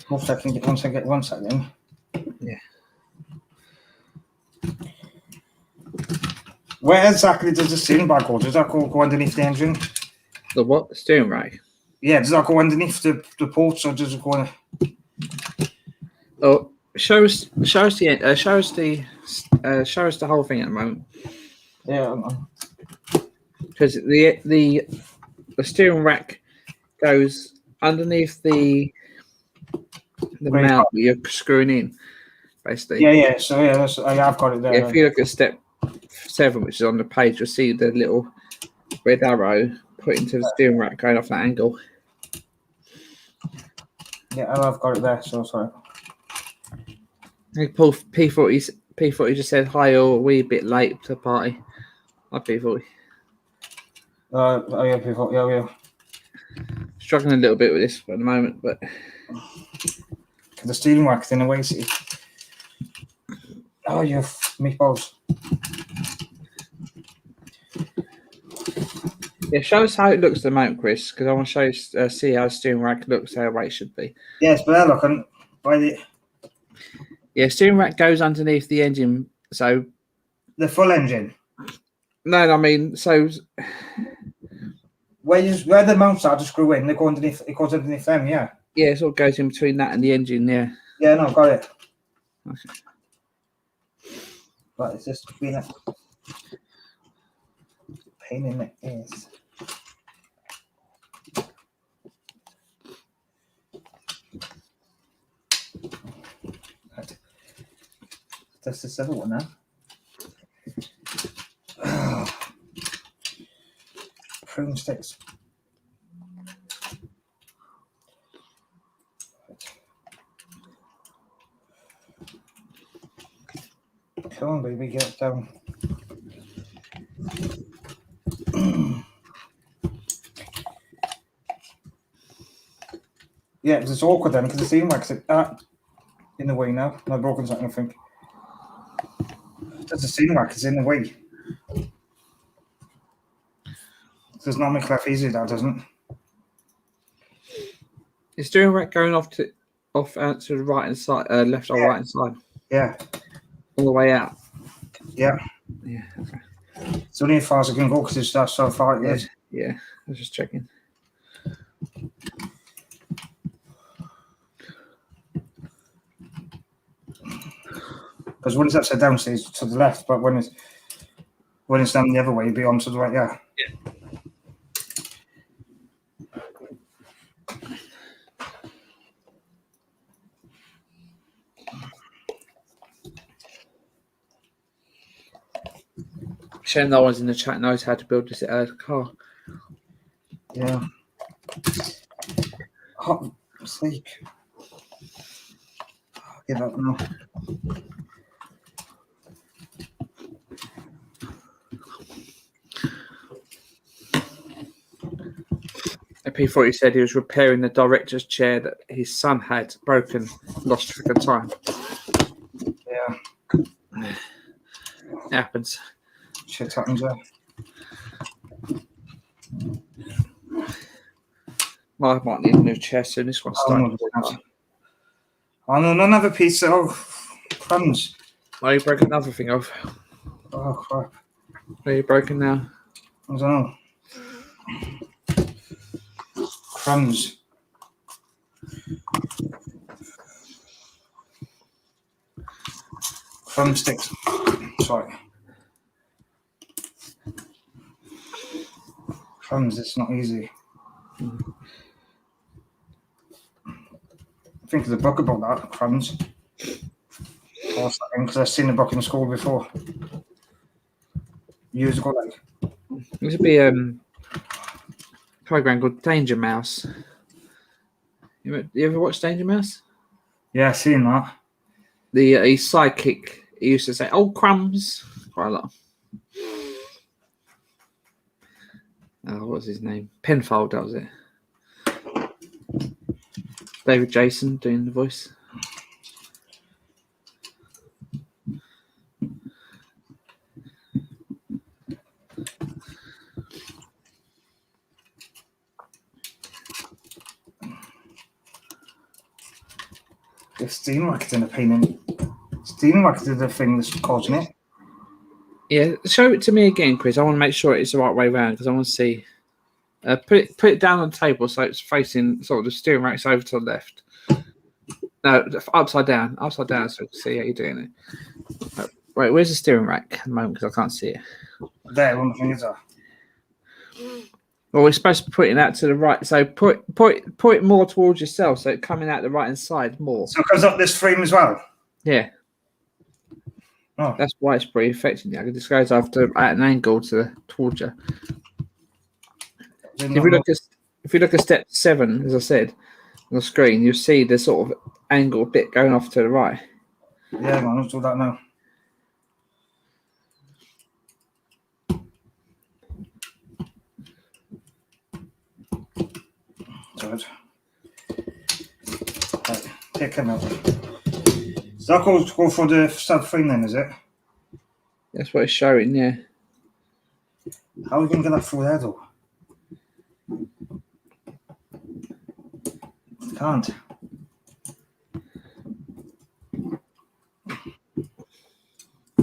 Hopefully I can get once I get one second. Yeah. Where exactly does the steering bar go? Does that go underneath the engine? The what? The steering rack. Yeah, does that go underneath the ports or does it go? Oh, show us the whole thing at the moment. Yeah. Because the steering rack goes underneath the Great. mount that you're screwing in, basically. Yeah. So yeah, I've got it there. Yeah, if you look at step 7, which is on the page, you'll see the little red arrow put into the steering rack going off that angle. Yeah, I've got it there. So sorry. Hey, Paul P40 just said hi, or we a bit late to the party. Hi, P40. Yeah, before, yeah. Struggling a little bit with this at the moment, but The steering rack's in the way, see. Oh, you meatballs. yeah, show us how it looks at the moment, Chris, because I want to show you, see how the steering rack looks, how it should be. Yeah, it's better looking. By the steering rack goes underneath the engine, so the full engine. no, I mean, so Where the mounts are to screw in, they go underneath. It goes underneath them. Yeah. yeah, it sort of goes in between that and the engine. Yeah. Yeah, no, got it. Okay. But it's just been a pain in the ass. Right. That's the other one now. Prune sticks. Come on, baby, get it down. Yeah, it's awkward then because the steering rack's in the way now. I've broken something, I think. That's the steering rack is in the way. Does not make life easy, that doesn't. Is steering rack going off to the right hand side, left or right hand side, Yeah, all the way out? yeah. Yeah. Okay. It's only as far as I can go because it's that so far it is. Yeah. I was just checking. Because when it's upside down, it's to the left, but when it's down the other way, it'd be on to the right. Yeah. Shame no one's in the chat knows how to build this car. Yeah. Hot sleep. I'll give up now. P40 said he was repairing the director's chair that his son had broken, lost for the time. Yeah. It happens. Shit happens there. Well, I might need a new chair soon. This one's starting to fall. Oh no, another piece. Oh, crumbs. Oh, you broke another thing off. Oh crap. Are you broken now? I don't know. Crumbs. Crumb sticks. Sorry. Crumbs, it's not easy. I think there's a book about that, crumbs. Because I've seen the book in school before. Years ago, like. This would be program called Danger Mouse. You ever watch Danger Mouse? Yeah, I've seen that. His sidekick, he used to say, "Oh, crumbs," quite a lot. What was his name? Penfold, that was it. David Jason doing the voice. The steam racket's in the painting. Steam racket is the thing that's causing it. Yeah, show it to me again, Chris. I want to make sure it's the right way around because I want to see. Put it down on the table so it's facing sort of the steering rack's over to the left. No, upside down, so we can see how you're doing it. Wait, where's the steering rack at the moment? Because I can't see it. There, one thing is that. Well, we're supposed to be putting that to the right, so put it more towards yourself, so it's coming out the right hand side more. So it goes up this frame as well. Yeah. Oh. That's why it's pretty affecting you. This goes at an angle towards you. If you look at step 7, as I said on the screen, you'll see the sort of angle bit going off to the right. Yeah, man, let's do that now. Good. Right, take him out. So that goes go for the sub frame then, is it? That's what it's showing, yeah. How are we going to get that through there though? Can't.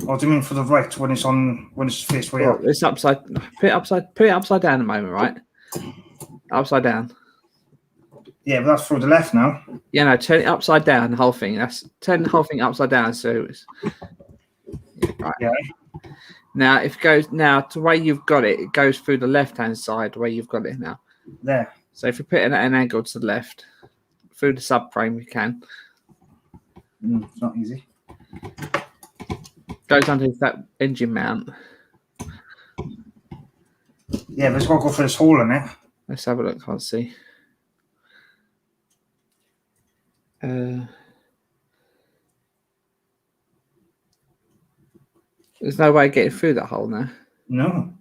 What do you mean for the right when it's faced way up? It's upside. Put it upside down a moment, right? Upside down. Yeah, but that's for the left now. Yeah, no, turn it upside down. The whole thing. Turn the whole thing upside down. So it's right. Yeah. Now, if it goes to the way you've got it, it goes through the left-hand side where you've got it now. There. So if you put it at an angle to the left, through the subframe, you can. It's not easy. Goes underneath that engine mount. Yeah, but it's got to go for this hole in it. Let's have a look. Can't see. There's no way of getting through that hole now. No.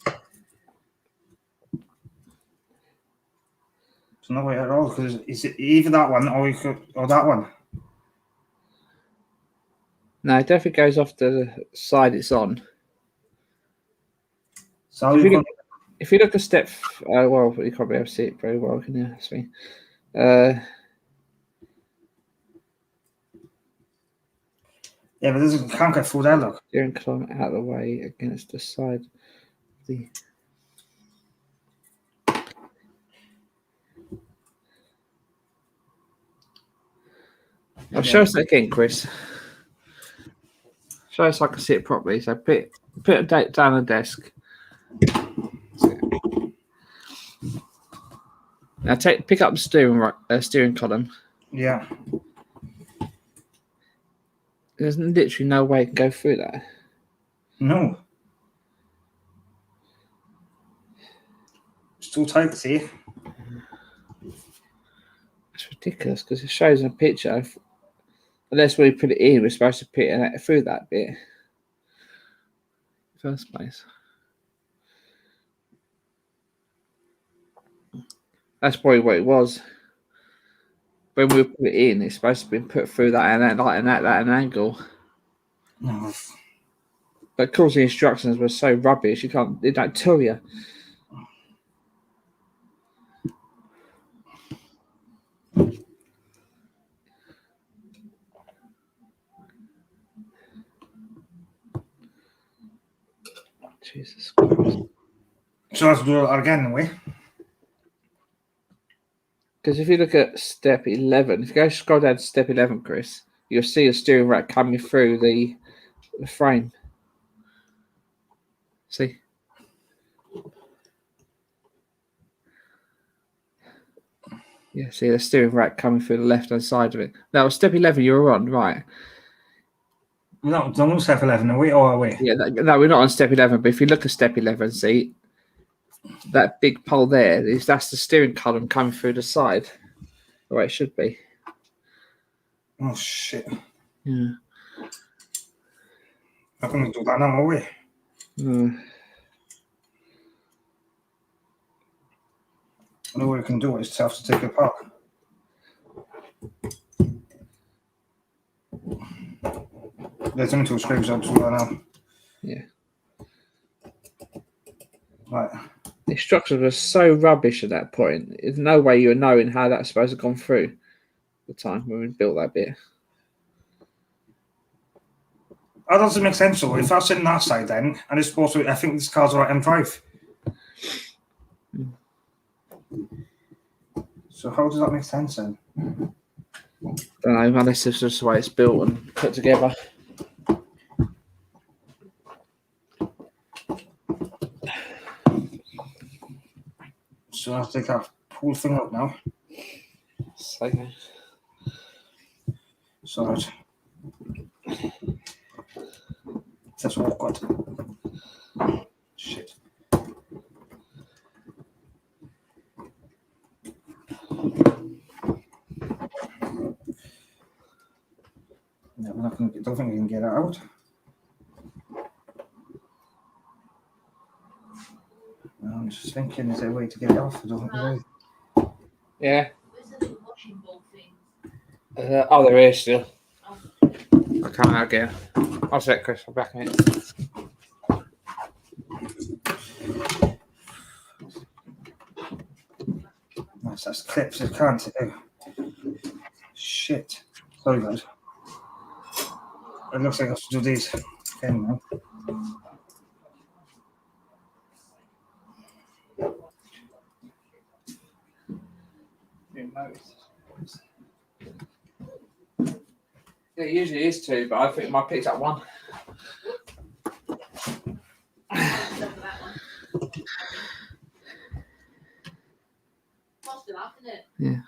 There's no way at all because it's either that one or that one. No, it definitely goes off the side it's on. So if you look at step, well, you can't be able to see it very well, can you? See. Yeah, but this can't get through there, look. Steering column out of the way against the side. I'll show us that again, Chris. Show us so I can see it properly. So put it down on the desk. Now pick up the steering column. Yeah. There's literally no way to go through that. No. It's too tight, see? It's ridiculous because it shows in a picture. Unless we put it in, we're supposed to put it through that bit. First place. That's probably what it was. When we put it in, it's supposed to be put through that and that angle. No. But of course, the instructions were so rubbish. They don't tell you. Jesus Christ. So let's do it again, anyway. Because if you look at step 11, if you go scroll down to step 11, Chris, you'll see a steering rack coming through the frame. See? Yeah, see the steering rack coming through the left-hand side of it. Now, step 11, you're on, right? No, don't on step 11, are we? Or are we? Yeah, no, we're not on step 11, but if you look at step 11, see, that big pole there, that's the steering column coming through the side, the way it should be. Oh, shit. Yeah. Not going to do that now, are we? No. The only way we can do it is to have to take it apart. There's only 2 screws out to that now. Yeah. Right. The instructions were so rubbish at that point. There's no way you're knowing how that's supposed to have gone through. the time when we built that bit. That doesn't make sense though. If that's in that side then, and it's supposed to, I think this car's right hand drive. So how does that make sense then? Don't know, unless it's just the way it's built and put together. So I have to take that whole thing up now. Okay. So that's awkward. Shit. No, we're not gonna, don't think we can get it out. I'm just thinking, is there a way to get it off? I don't think there is. Yeah. Where's the little washing bowl thing? Oh, there is still. I can't out get it. I'll set Chris. I'm back in it. That's clips, I can't do. Shit. Sorry guys. It looks like I have to do these again now. Yeah, it usually is two, but I think I picked up one. That one. Faster enough, isn't it? Yeah.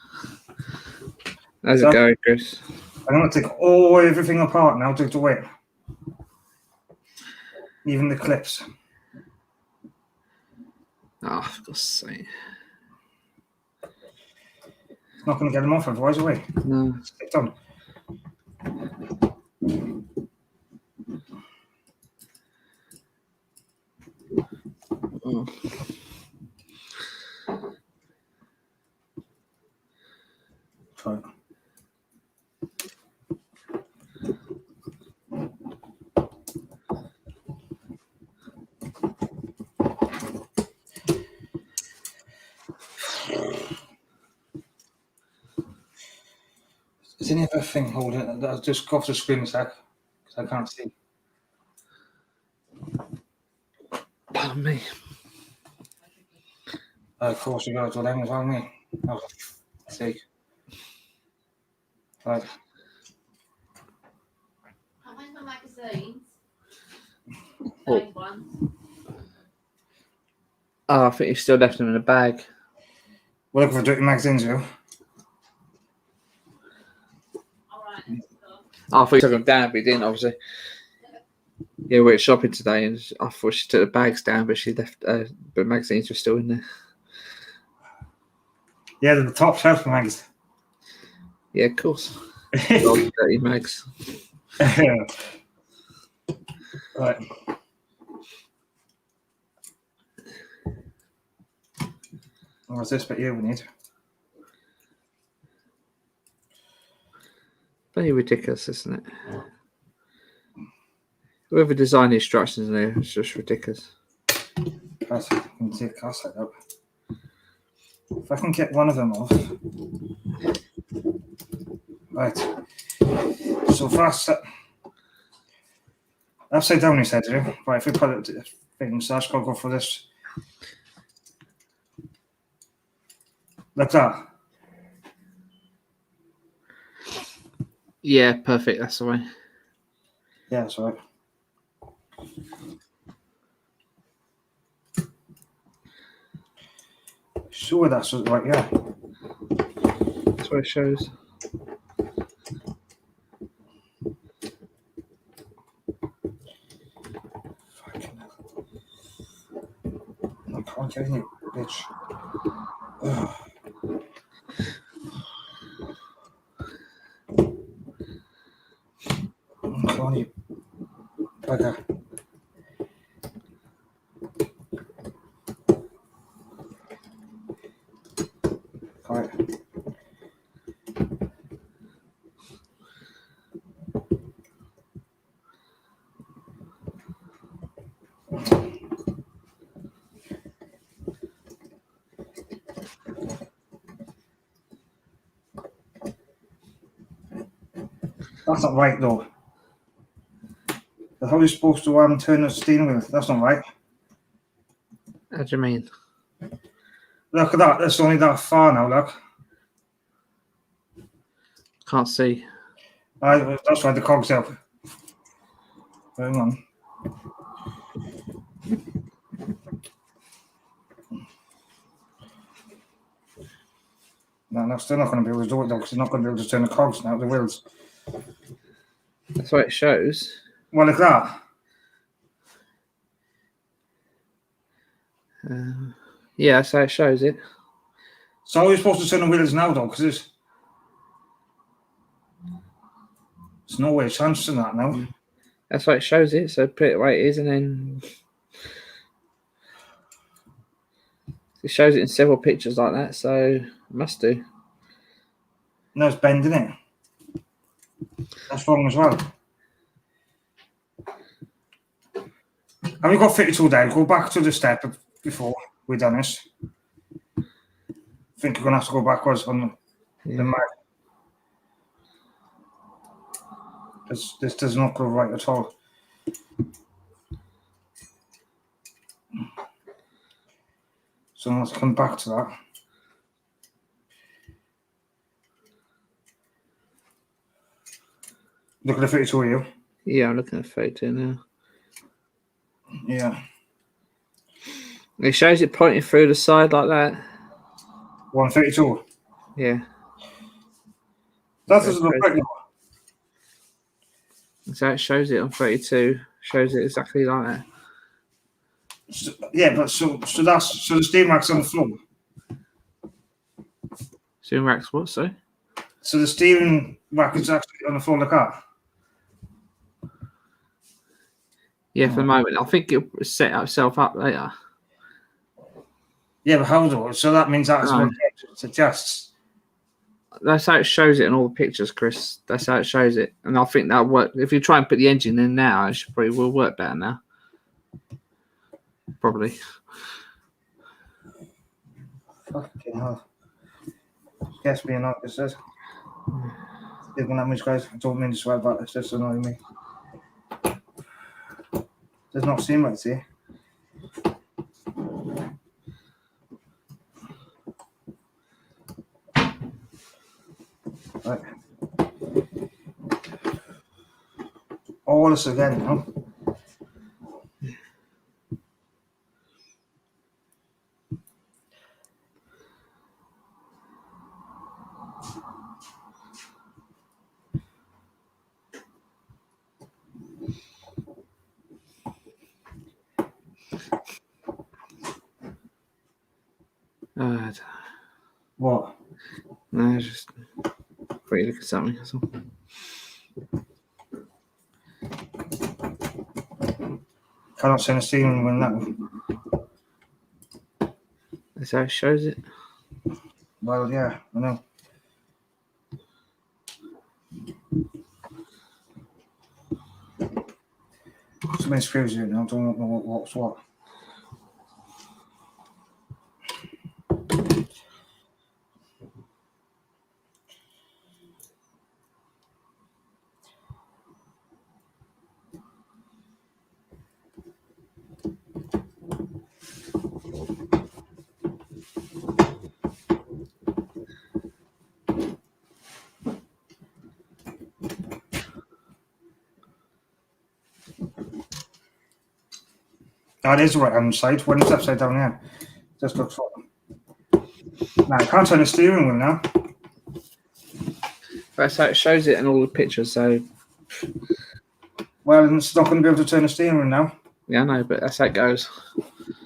How's it going, Chris? I'm going to take everything apart now, take it away. Even the clips. Oh, for God's sake. It's not going to get them off otherwise, away. No. Stick on. Oh. Try it. Is any other thing holding it? I'll just go off the screen a sec because I can't see. Pardon me. Of course, you got to do them as well, mate. Oh, for sake. Right. How many my magazines? Oh. Nine ones. Oh, I think you still left them in a bag. We're looking for dirty magazines, you. Alright, Oh, I thought you took them down, but you didn't, obviously. Yeah, we were shopping today, and I thought she took the bags down, but she left. But magazines were still in there. Yeah, the top shelf mags. Yeah, of course. Old dirty mags. Right. What's this bit here we need? Very ridiculous, isn't it? Whoever designed the instructions in there, it's just ridiculous. Right, I can take the cast up. If I can get one of them off. Right. So fast. Upside down, you said, yeah? Right, if we put it things, so that's got to go for this. Like that. Yeah, perfect. That's the way. Yeah, that's right. Sure, that's right, yeah. That's what it shows. Fucking hell. I can't get any, bitch. Ugh. Come on, you bugger. Right. That's not right though. How are you supposed to turn the steering wheel? That's not right. How do you mean? Look at that. That's only that far now. Look. Can't see. That's why the cog's out. Hang on. No, I'm still not going to be able to do it though, because I'm not going to be able to turn the cogs now, the wheels. That's what it shows. Well, like that. Yeah, that's how it shows it. So how are you supposed to turn the wheels now though? Because there's no way chance in that now. That's why it shows it. So put it where it is, and then it shows it in several pictures like that. So it must do. No, it's bending it. That's wrong as well. Have you got 52 there? Go back to the step before we done this. I think you're going to have to go backwards on the map. This does not go right at all. So let's come back to that. Look at the 52 here. Yeah, I'm looking at the photo now. Yeah. It shows it pointing through the side like that. 132. Yeah. That doesn't look right. So it shows it on 32. Shows it exactly like that. So, yeah, but so the steering rack's on the floor. Steering rack's what, sorry? So the steering rack is actually on the floor of the car. Yeah, for the moment. I think it'll set itself up later. Yeah, but how though? So that means that's what it adjusts. That's how it shows it in all the pictures, Chris. That's how it shows it. And I think that'll work. If you try and put the engine in now, it should probably will work better now. Probably. Fucking hell. Guess me or not, it says. Even that much, guys. I don't mean to swear, but it's just annoying me. Does not seem right, see? Right. All this again, you know? What? No, just pretty look at something. That's all. Cannot send a steering wheel now. That's how it shows it. Well, yeah, I know. So many screws here now. I don't know what's what. That is the right hand side. When it's upside down here, just looks like. Now I can't turn the steering wheel now. That's how it shows it in all the pictures. So Well, it's not going to be able to turn the steering wheel now. yeah, I know, but that's how it goes.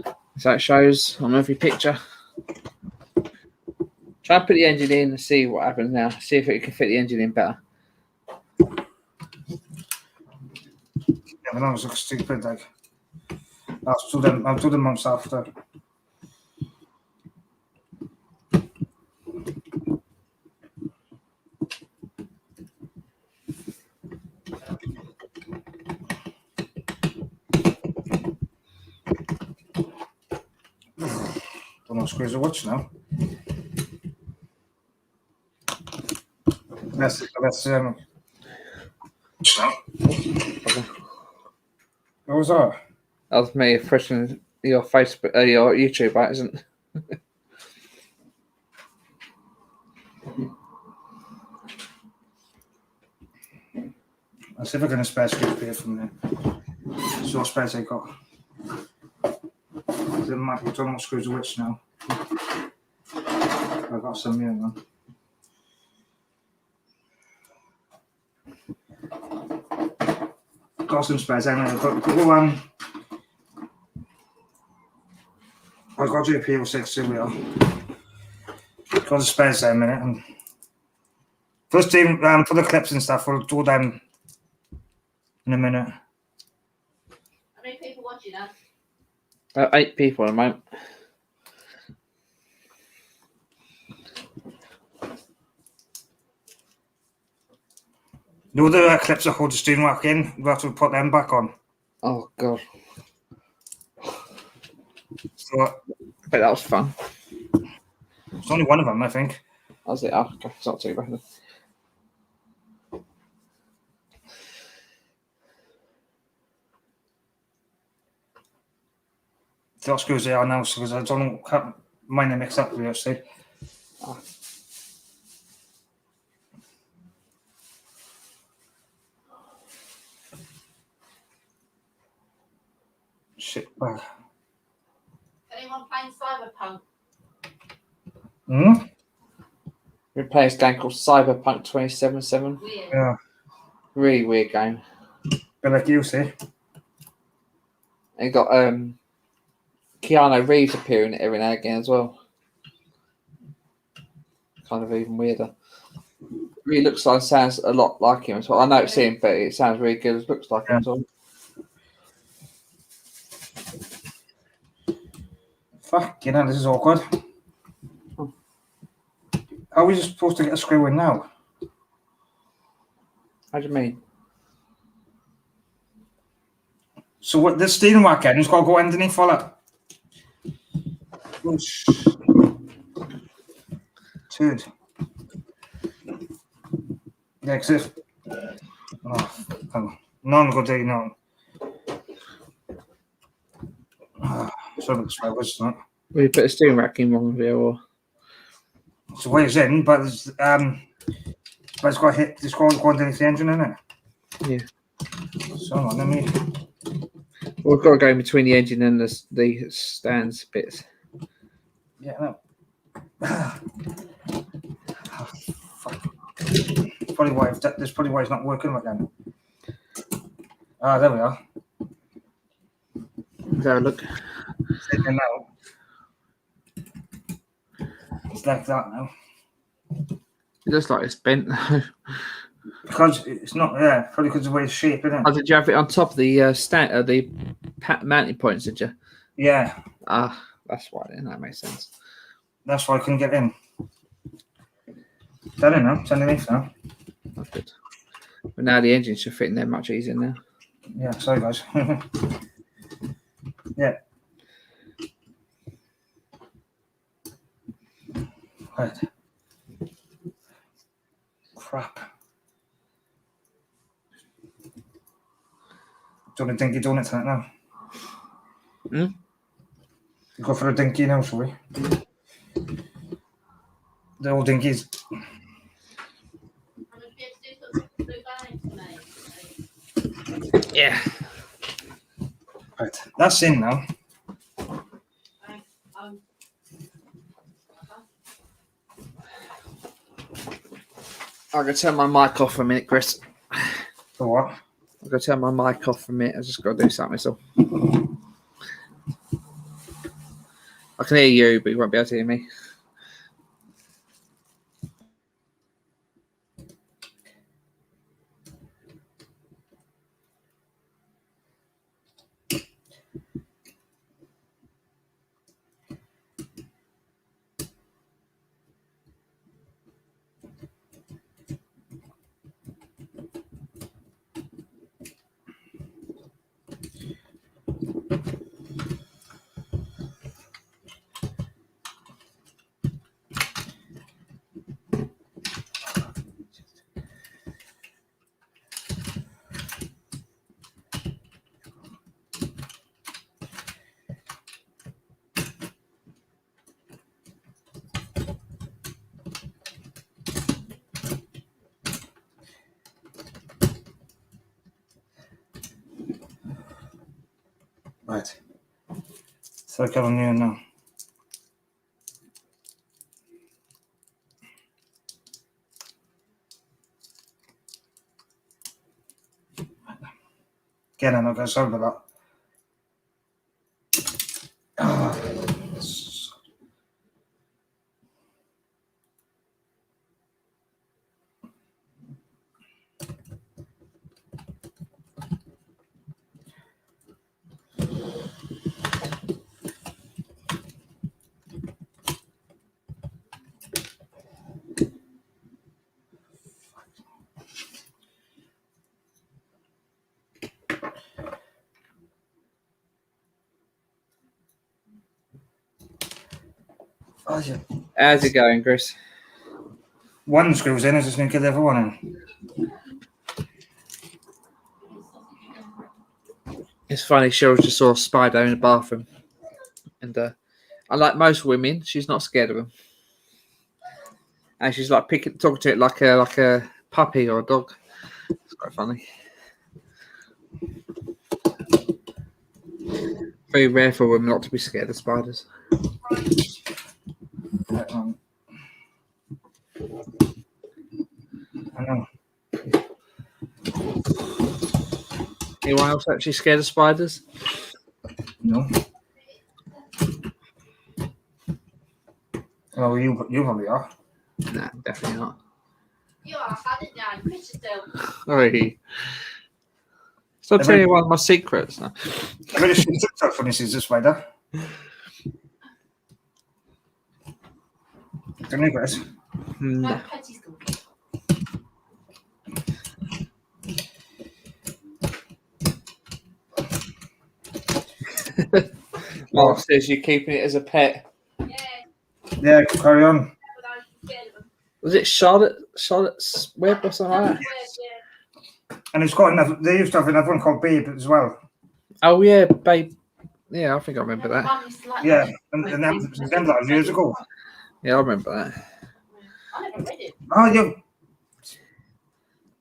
That's how it shows on every picture. Try and put the engine in and see what happens now. See if it can fit the engine in better. Yeah, but that was like stupid. Like, I'll do them months after. Don't know screws or watch now. That's What was that? That was me freshening your Facebook, your YouTube, right, isn't it? I'll see if I can spare screws here from there. So what spares I got? I don't know what screws are which now. I've got some here now. Got some spares anyway. I've got one. I've got GPO6 here we are. Got the spares there a minute. And first team for the clips and stuff, we'll do them in a minute. How many people watching us? 8 people at the moment. The other clips that hold the steering rack in, we'll have to put them back on. Oh god, So I bet that was fun. it's only one of them, I think. Was it? Oh, okay. It's not too bad. The screws they are now, because I don't know, mine are mixed up with you, see. Oh. Shit bag. Anyone playing Cyberpunk? We're playing this game called Cyberpunk 2077. Weird. Yeah. Really weird game. Bit like you see. And got Keanu Reeves appearing every now and again as well. Kind of even weirder. Really looks like, sounds a lot like him as well. I know it's him, but it sounds really good. It looks like him as well. Fuck, you know, this is awkward. How are we supposed to get a screw in now? How do you mean? So what the steering rack end's got to go underneath all that. Whoosh. Turd. Yeah, because if... Oh, hang on. None good day, no. Sorry about the swear, was not. We put a steering rack in wrong here, or It's the way it's in, but it's got to hit, it's got to go underneath the engine, isn't it? yeah. So hang on, let me... We've got to go in between the engine and the stands bits. Yeah, no. Oh, fuck. Probably why that's probably why it's not working again. Ah, there we are. Let's have a look. It's in now. It's like that now. It looks like it's bent. Because it's not, yeah, probably because of the way it's shaped, isn't Oh, it? did you have it on top of the the mounting points? Did you? Yeah, Ah, that's why. Then that makes sense. that's why I couldn't get in. It's in now, it's underneath now. That's good. But now the engine should fit in there much easier now. Yeah, sorry guys. Yeah. Right. Crap. Doing a dinky donut tonight now. Hmm? You go for a dinky now, shall we? The old dinkies. I'm going to do some blue bangs tonight. Yeah. Right, that's in now. I'm going to turn my mic off for a minute, Chris. For what? I'm going to turn my mic off for a minute. I just got to do something. So I can hear you, but you won't be able to hear me. Right. So I got on here now. Again, I'm not going to sorry about that. Ah, oh, yeah. How's it going, Chris? One screws in, I just going to get the other one in. It's funny, Cheryl just saw a spider in the bathroom. And unlike most women, she's not scared of them. And she's like talking to it like a puppy or a dog. It's quite funny. Very rare for women not to be scared of spiders. Right, I know. Anyone else actually scared of spiders? No. Oh, you probably are. Nah, definitely not. You are, I didn't know. Chris is still. Alright. So I'll tell you one of my secrets. I really should TikTok for this is the spider. Don't you, Chris? No. No, Petty's cooking. Mark says you're keeping it as a pet. Yeah. Yeah, carry on. But I was scared of him. Was it Charlotte's Web or something like that? Yeah. And it's got another. They used to have another one called Babe as well. Oh yeah, babe. Yeah, I think I remember that. Mum used to like Yeah, that. and them that was years ago. Yeah, I remember that. I never read it. Oh, you.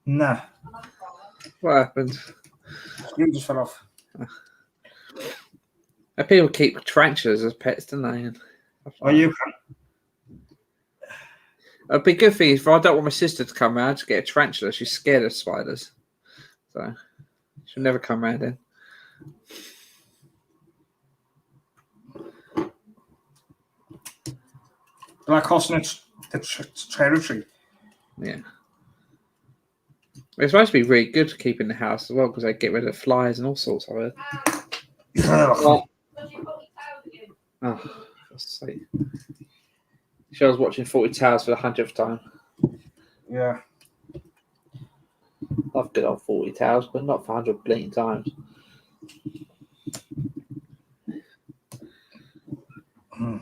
Nah, What happened? you just fell off. People keep tarantulas as pets, don't they? And Oh, you can. a big good thing is if I don't want my sister to come round to get a tarantula, she's scared of spiders. So she'll never come round in. Black horse and the cherry tree. Yeah. It's supposed to be really good to keep in the house as well because they get rid of flies and all sorts of it. Ugh. Oh, for God's sake. She was watching 40 Towers for the 100th time. Yeah. Love good old 40 Towers, but not for 100 bleeding times. Hmm.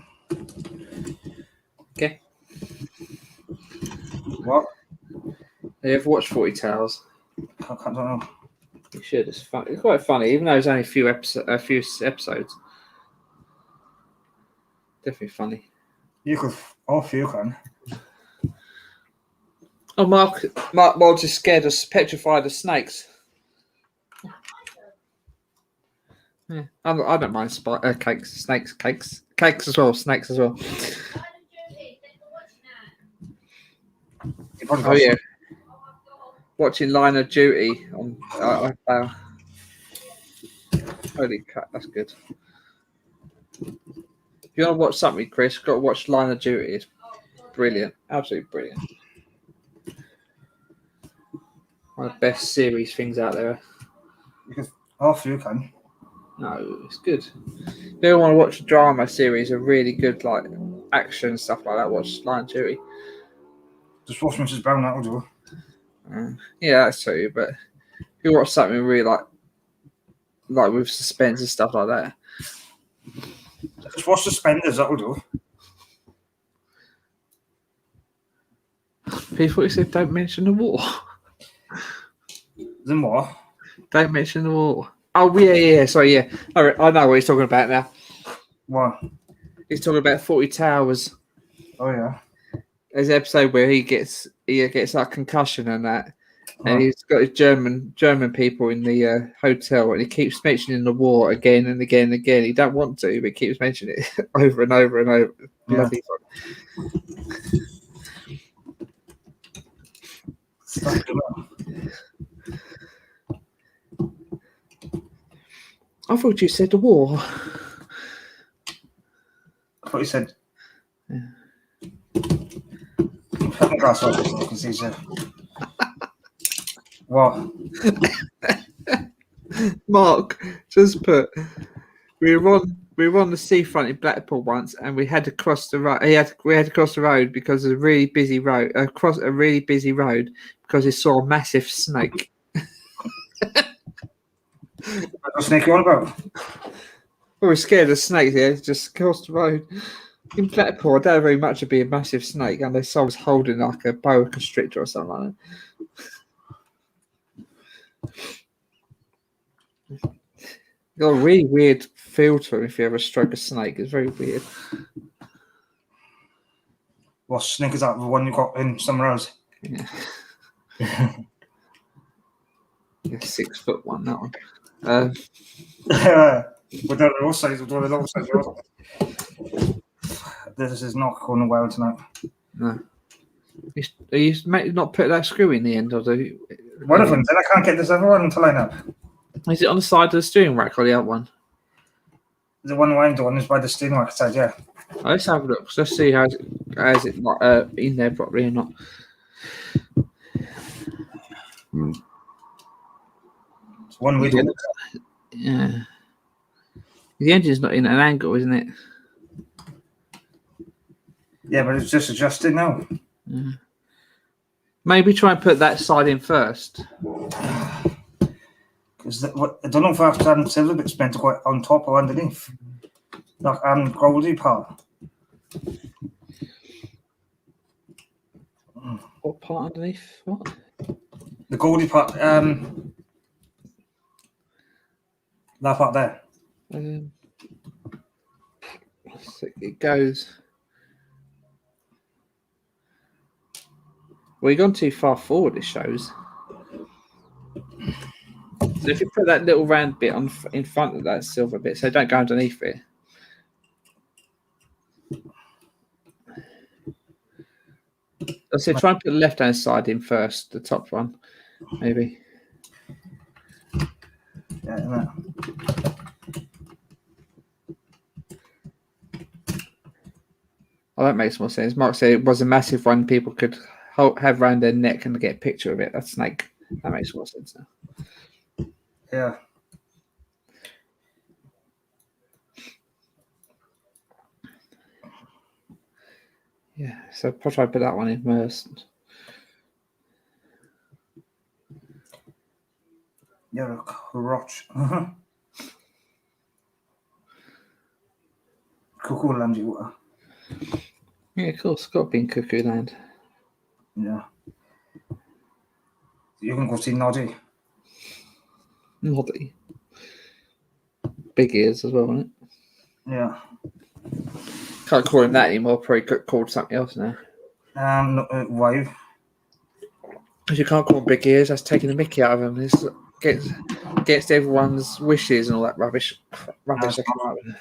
Okay. What? Have you ever watched 40 Towers? I don't know. You should. It's fun. It's quite funny, even though it's only a few episodes. Definitely funny. You could. Off you can. Oh, Mark Walsh is scared of petrified of snakes. Yeah, I don't mind cakes as well, snakes as well. You probably Oh got yeah, watching Line of Duty on. Holy crap, that's good. If you want to watch something, Chris, you've got to watch Line of Duty. It's brilliant, absolutely brilliant. One of the best series things out there. Off you can. No, it's good. If you want to watch a drama series, a really good like action stuff like that, watch Line of Duty. Just watch Mrs. Brown, that'll do. Yeah, that's true. But if you watch something really like with suspense and stuff like that, Just watch Suspenders, that'll do. people said don't mention the war. Then what? Don't mention the war. Oh yeah. Sorry, yeah. All right, I know what he's talking about now. What? He's talking about 40 Towers. Oh, yeah. There's an episode where he gets like concussion and that, And he's got his German people in the hotel, and he keeps mentioning the war again and again and again. He don't want to, but he keeps mentioning it over and over and over. Bloody I thought you said the war. I thought you said. Yeah. Put my glass off because he's what? Mark just put. We were on the seafront in Blackpool once, and we had to cross the road. We had to cross the road because of a really busy road. Across a really busy road because he saw a massive snake. What snake you on about? We were scared of snakes. Yeah, just crossed the road in Blackpool. I don't know very much of being a massive snake, and they saw I was holding like a boa constrictor or something like that. Got a really weird feel to it if you ever stroke a snake. It's very weird. What snake is that? The one you got in somewhere else? Yeah. Yeah, 6 foot one, that one. We're doing the size. We're doing the long size. This is not going well tonight. No. Are you not put that screw in the end, or do you? One of them. Then I can't get this other one to line up. Is it on the side of the steering rack or the other one? The one I'm doing is by the steering rack side, yeah. Oh, let's have a look. Let's see how is it not in there properly or not. It's one we do. Yeah. The engine's not in an angle, isn't it? Yeah, but it's just adjusted now. Yeah. Maybe try and put that side in first. Because I don't know if I have to have silver bits meant to go on top or underneath. Like goldy part. What part underneath? What? The goldy part. That part there. So it goes. Well, you've gone too far forward, it shows. So if you put that little round bit on in front of that silver bit, so don't go underneath it. So try and put the left-hand side in first, the top one, maybe. Yeah, Oh, that makes more sense. Mark said it was a massive one people could have around their neck and get a picture of it. That snake. That makes more sense now. Yeah. Yeah, so I'll try to put that one in first. You're a crotch. Cuckoo land you are. Yeah, cool. It's got to be in Cuckoo Land. Yeah. You can go see Noddy. Noddy. Big ears as well, isn't it? Yeah. Can't call him that anymore. Probably called something else now. No, why? Because you can't call him big ears. That's taking the mickey out of him. This gets everyone's wishes and all that rubbish. Rubbish they come out with.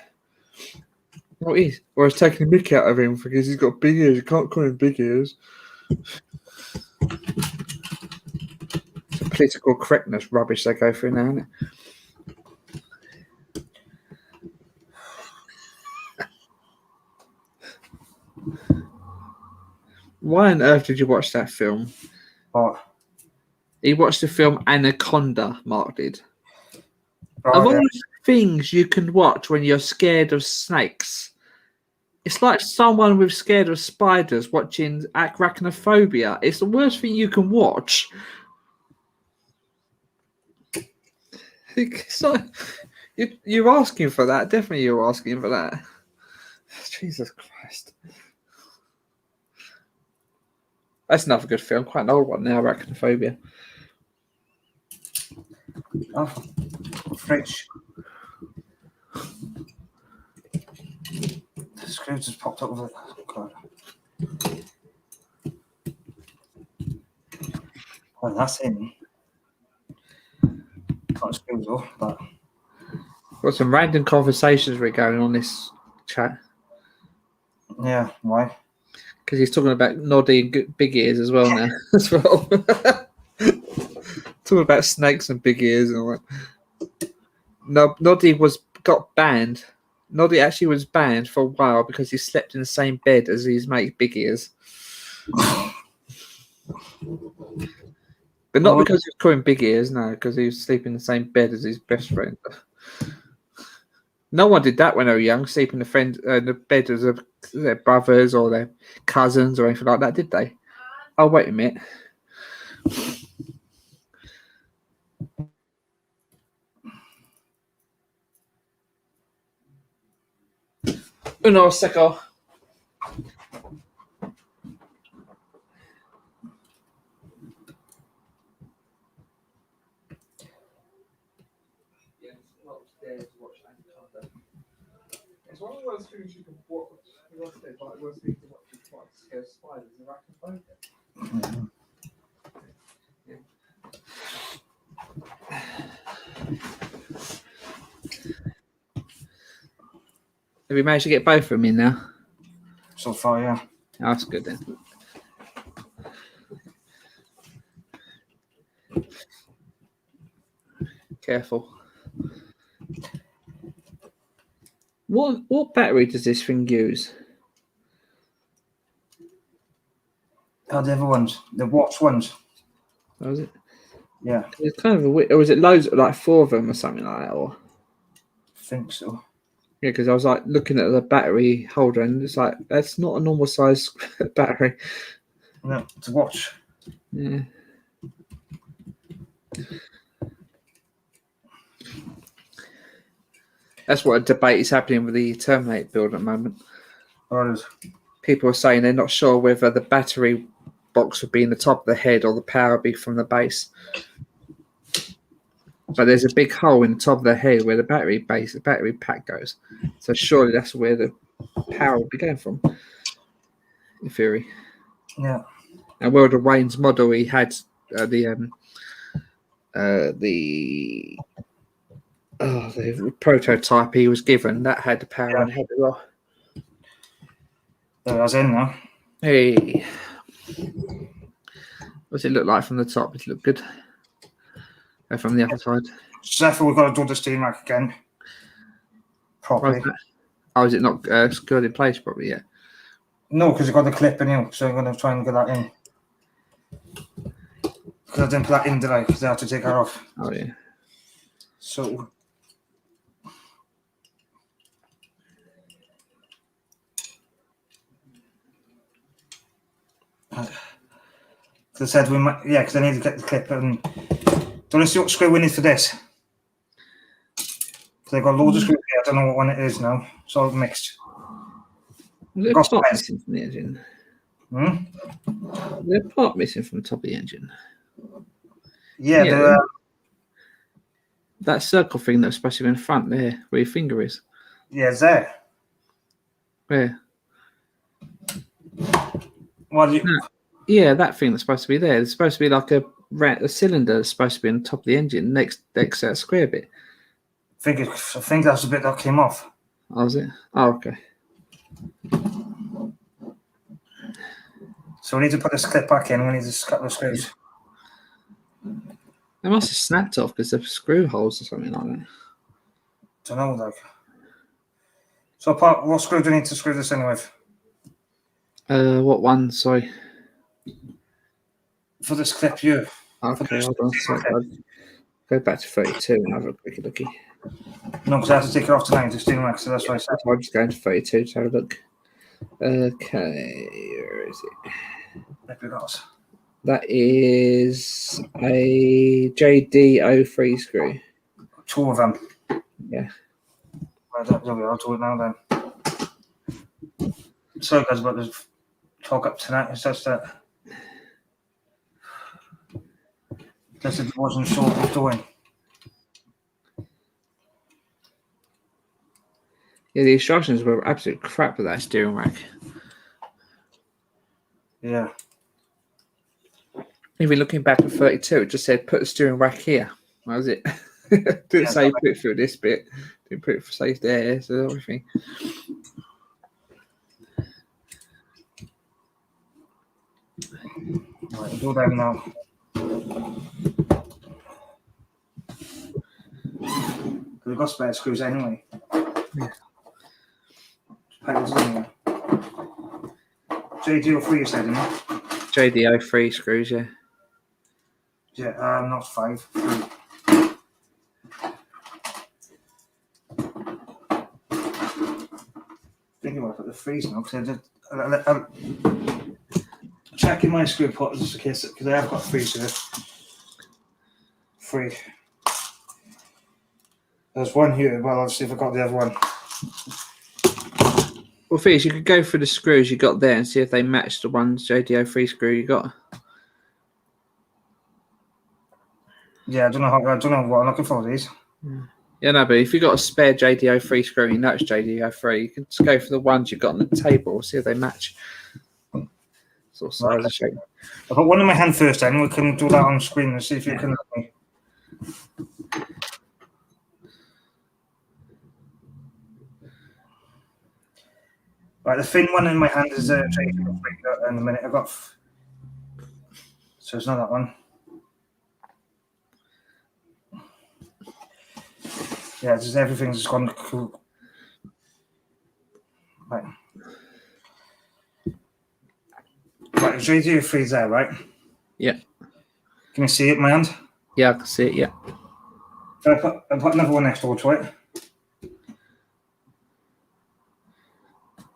What is? Or it's taking the mickey out of him because he's got big ears. You can't call him big ears. It's a political correctness rubbish they go through now, isn't it? Why on earth did you watch that film? Oh. He watched the film Anaconda, Mark did. Oh, of all yeah. the things you can watch when you're scared of snakes, it's like someone with scared of spiders watching arachnophobia. It's the worst thing you can watch. So, you're asking for that. Definitely you're asking for that. Jesus Christ. That's another good film. Quite an old one now, Arachnophobia. Oh, fridge. The screw just popped up with it. Oh, God. Well, that's in. Can't screw though, but Got some random conversations we're going on this chat yeah, why? because he's talking about Noddy and big ears as well now. As well, talking about snakes and big ears and all that. No, Noddy got banned. Noddy actually was banned for a while because he slept in the same bed as his mate Big Ears. But not because he was calling Big Ears, no, because he was sleeping in the same bed as his best friend. No one did that when they were young, sleep in the bed as their brothers or their cousins or anything like that, did they? Oh, wait a minute. Uno seco. It's one of those things you can watch. Like worst things to watch is quite scare spiders and arachnophobia. Have you managed to get both of them in now? So far, yeah. Oh, that's good then. Careful. What battery does this thing use? Oh, the other ones, the watch ones. Oh, is it? Yeah, It's kind of a weird, or is it loads, like 4 of them or something like that? Or I think so. yeah, because I was like looking at the battery holder and it's like that's not a normal size battery. No, it's a watch. Yeah. That's what a debate is happening with the Terminator build at the moment. Oh, it is. People are saying they're not sure whether the battery box would be in the top of the head or the power would be from the base. But there's a big hole in the top of the head where the battery pack goes. So surely that's where the power would be going from, in theory. Yeah. And World of Wayne's model, he had the prototype he was given that had the power in the head as well. There, I was in now. Hey, what's it look like from the top? Does it look good? From the other side. So therefore, we've got to do the steam rack again. Properly. Oh, is it not secured in place properly yet? No, because you've got the clip in you, so I'm going to try and get that in. Because I didn't put that in, did I? Because I have to take that off. Oh, yeah. So... I said we might, yeah, because I need to get the clip and don't you see what screw we need for this? Because I've got loads of screws here. I don't know what one it is now. It's all mixed. Was there a part missing from the engine? Hmm? Was there a part missing from the top of the engine? Yeah, that circle thing that's supposed to be in front there, where your finger is. Yeah, it's there. Where? Well, you... No. Yeah, that thing that's supposed to be there. It's supposed to be like a cylinder that's supposed to be on top of the engine, next to that square bit. I think that's the bit that came off. Oh, was it? Oh, okay. So we need to put this clip back in. We need to cut the screws. They must have snapped off because they're screw holes or something like that. Don't know, like. So, what screw do we need to screw this in with? What one? Sorry. For this clip, you. Okay, hold on. I'll go back to 32 and have a quick looky. No, because I have to take it off tonight to steam rack, so that's why I said. I'm just going to 32 to have a look. Okay, where is it? That is a JD03 screw. 2 of them. Yeah. I'll do it now then. Sorry guys about this talk up tonight. It's just that it wasn't sure what I was doing. Yeah, the instructions were absolute crap with that steering rack. Yeah. Even looking back at 32, it just said put the steering rack here. That was it. Didn't say put it through this bit. Didn't put it for say there. So everything. Right, go down now. We've got spare screws anyway. Yeah. Pedals in there. JD03 you said, didn't you? JD03 screws, yeah. Yeah, not 5, 3. I think I want to put the 3s now because I'm checking my screw pot just in case because I have got 3s here. 3. There's one here. Well, I'll see if I got the other one. Well, Fiz, you could go through the screws you got there and see if they match the ones JD03 screw you got. Yeah, I don't know what I'm looking for these. Yeah, no, but if you got a spare JD03 screw, you know it's JD03. You can just go for the ones you got on the table, see if they match. Sort of size and shape. I'll put one in my hand first, then we can do that on screen and see if you can help me. Right, the thin one in my hand is JD03 in a minute. I've got. So it's not that one. Yeah, just everything's just gone cool. Right. Right, JD03's there, right? Yeah. Can you see it in my hand? Yeah, I can see it, yeah. I put another one next door to it.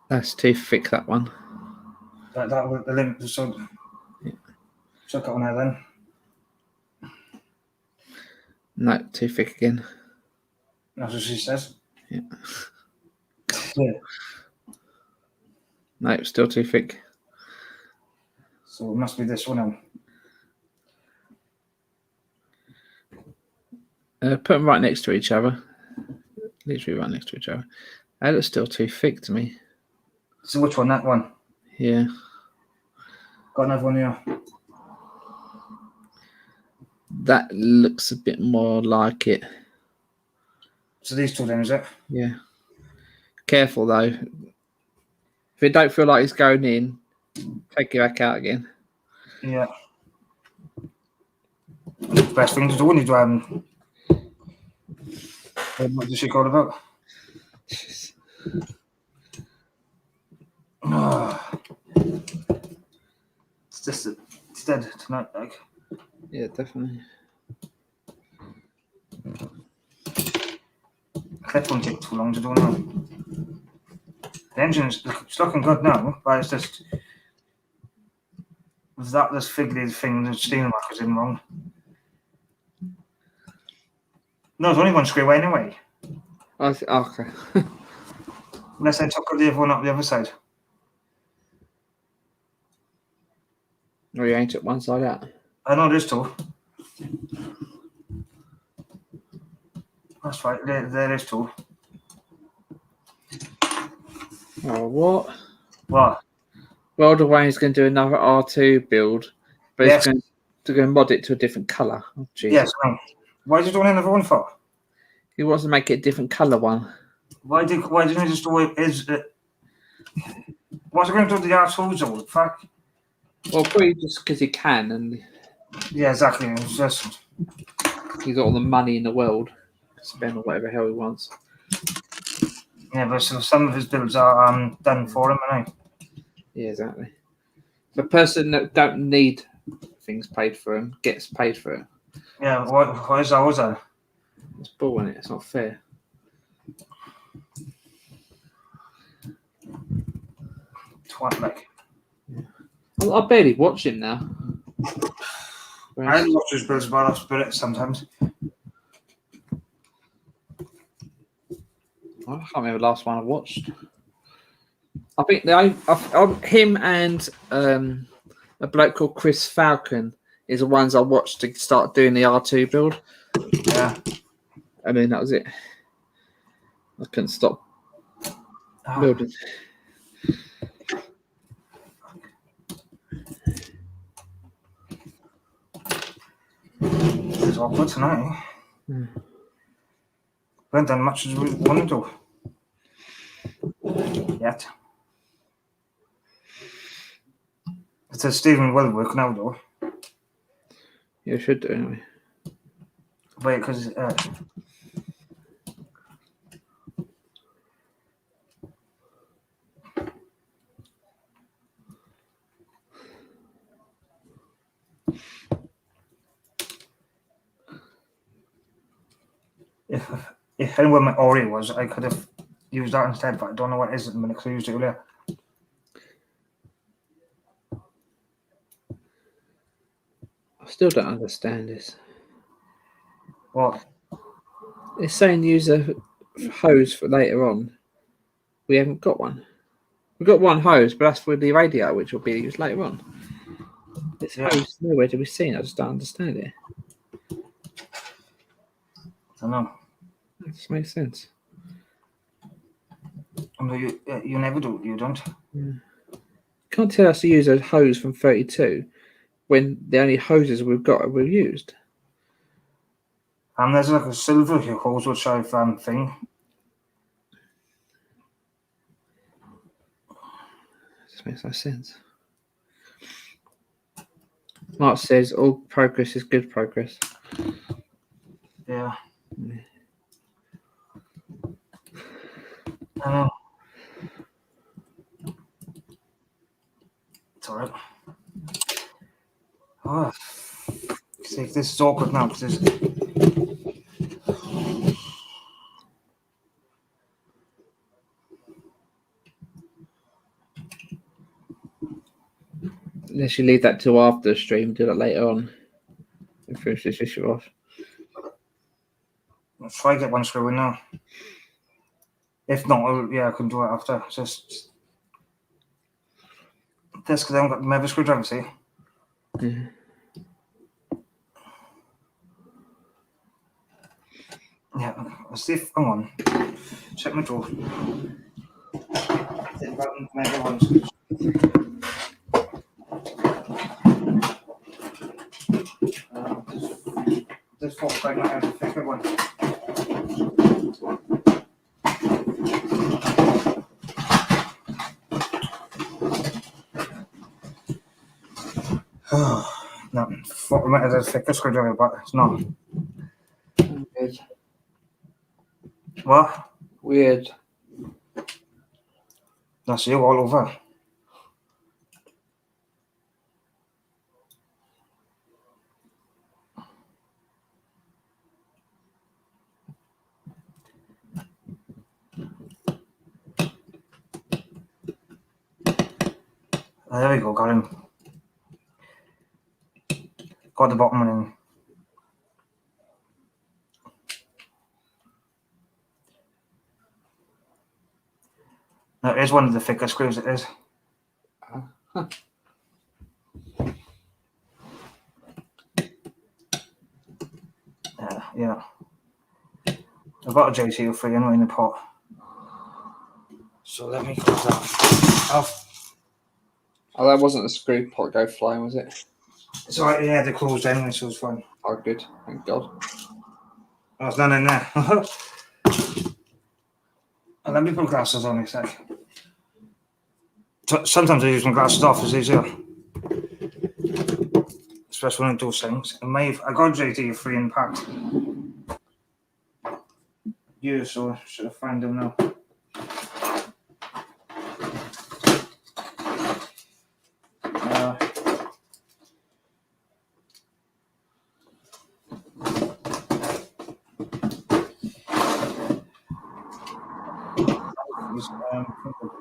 That's too thick, that one. That was the limit. So, yeah. So I got one there then. No, too thick again. That's what she says. Yeah. Yeah. No, still too thick. So it must be this one then. Put them right next to each other. Literally right next to each other. That looks still too thick to me. So which one? That one? Yeah. Got another one here. That looks a bit more like it. So these two then, is it? Yeah. Careful though. If it don't feel like it's going in, take it back out again. Yeah. Best thing to do when you do what does she call about? It's just it's dead tonight, like. Yeah, definitely. Clip won't take too long to do now. The engine's it's looking good now, but it's just this fiddly thing the steam rack is in wrong. No, there's only one screw anyway. Okay. Unless I took the other one up the other side. Or you ain't took one side out. I know there's two. That's right, there is two. Oh, what? What? Well, Dwayne's going to do another R2 build, but Yes. he's going to mod it to a different colour. Oh, Jesus. Yes, no. Why did you do another one for? He wants to make it a different colour one. Why didn't you just do it? What's he going to do with the R2s though? Fuck. Well, probably just because he can, and Yeah, exactly. It's just he's got all the money in the world to spend on whatever hell he wants. yeah, but so some of his builds are done for him, and Yeah, exactly. The person that don't need things paid for him gets paid for it. yeah. Why is that? Was that? It's bull, isn't it? It's not fair. Twat like. I barely watch him now. I watch his builds about off spirit sometimes. I can't remember the last one I watched. I think him and a bloke called Chris Falcon is the ones I watched to start doing the R2 build. Yeah. I mean, that was it. I couldn't stop building. is awkward tonight. Hmm. We haven't done much as we want to do yet. It says Stephen will work now though. Yeah, it should do anyway. Wait, because if anyone my Ori was, I could have used that instead, but I don't know what it is at the minute because I used it earlier. I still don't understand this. What? It's saying use a hose for later on. We haven't got one. We've got one hose, but that's for the radio, which will be used later on. This hose nowhere to be seen. I just don't understand it. I don't know. It just makes sense. No, you never do. You don't. Can't tell us to use a hose from 32 when the only hoses we've got we've used. And there's like a silver hose which I've thing. Just makes no sense. Mark says all progress is good progress. Yeah. I know. It's alright. Oh, see, this is awkward now because Unless you leave that till after the stream, do that later on. And finish this issue off. I'll try to get one screw in now. If not, I can do it after. Just this because I haven't got the metal screwdriver, see? Yeah. Yeah, let's see if. Hang on. Check my drawer. Metal ones. This 45 might have a thicker one. No, 40 might have a thicker screwdriver, but it's not. Weird. What? Weird. That's you all over. There we go, got him. Got the bottom one in. Now, it is one of the thicker screws, it is. Yeah. I've got a JT03 anyway in the pot. So let me close that off. Oh, that wasn't a screw pot go flying, was it? It's alright, yeah, they're closed anyway, so it's fine. Oh, good. Thank God. There's none in there. Let me put glasses on a sec. Sometimes I use my glasses off, it's easier. Especially when I do things. I got JT3 in pack. Yeah, so I should have found them now.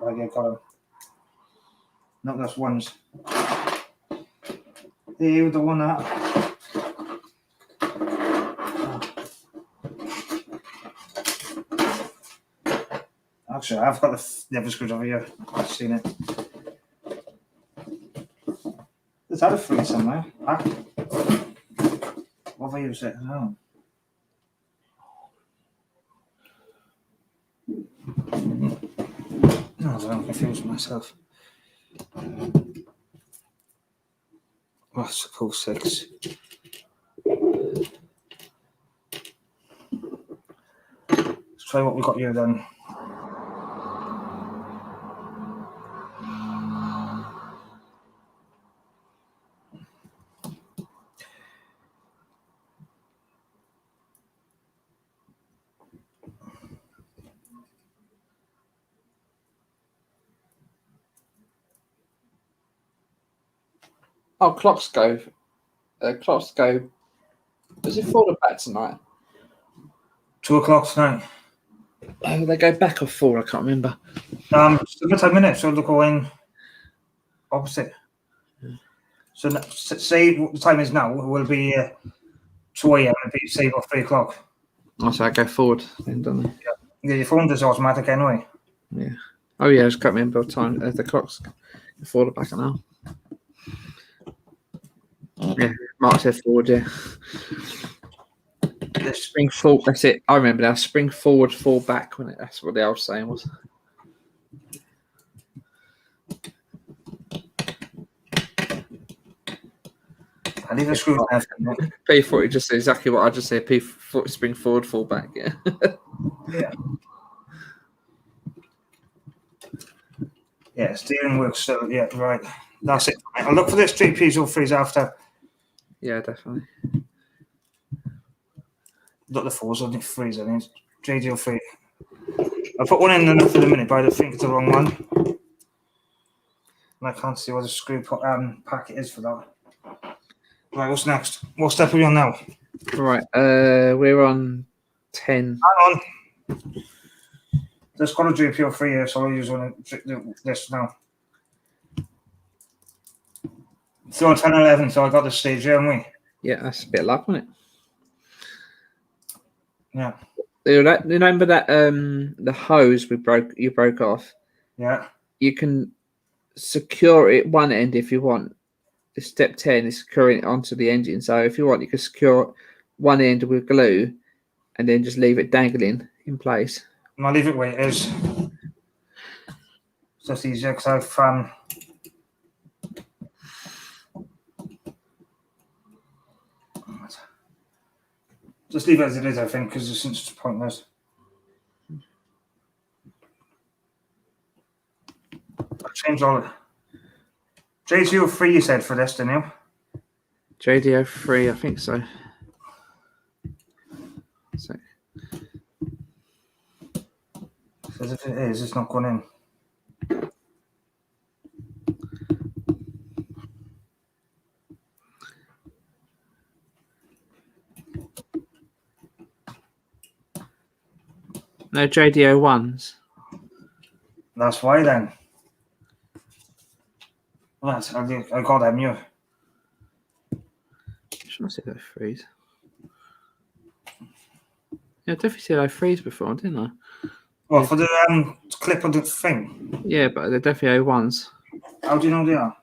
I got them. Not this ones. They the one that. Actually, I've got the other screwdriver here. I've seen it. There's other free somewhere. What have I used it? Oh. No, I'm confused myself. What's pull 6? try what we got here then. Oh, clocks go. Clocks go. Does it forward back tonight? 2 o'clock tonight. Oh, they go back or forward. I can't remember. Still 10 minutes, so they're going opposite. So say what the time is now, it will be 2 a.m. and be say about 3 o'clock. Oh, so I go forward then, don't they? Yeah, your phone does automatic anyway. Yeah. Oh yeah, I just can't remember what time the clocks go forward back now. Yeah, Mark said forward, yeah. Spring forward, that's it. I remember now. Spring forward, fall back. That's what the old saying was. I leave the screw there. P40 just said exactly what I just said. P40 spring forward, fall back. Yeah. Yeah. Yeah, steering works still. Yeah, right. That's it. I'll look for this JP03s after. Yeah, definitely. Not the 4s, I think 3s, I think. JD03. I'll put one in for the minute, but I think it's the wrong one. And I can't see what the screw packet is for that. Right, what's next? What step are we on now? Right, we're on 10. Hang on. There's got a JP03 here, so I'll use one of this now. So 10 and 11, so I got the stage here, haven't we? Yeah, that's a bit of luck, isn't it? Yeah. You remember that the hose you broke off? Yeah. You can secure it one end if you want. Step 10 is securing it onto the engine. So if you want, you can secure one end with glue and then just leave it dangling in place. And I'll leave it where it is. It's just easier because I've just leave it as it is, I think, because it's just pointless. I'll change all it. JTO3 you said for this, didn't you? JDO3, I think so. Because if it is, it's not going in. No JDO1s. That's why then. Well, I got them new. Should I say those threes? Yeah, I definitely said I freeze before, didn't I? Well, for the clip of the thing. Yeah, but they're definitely O1s. How do you know they are?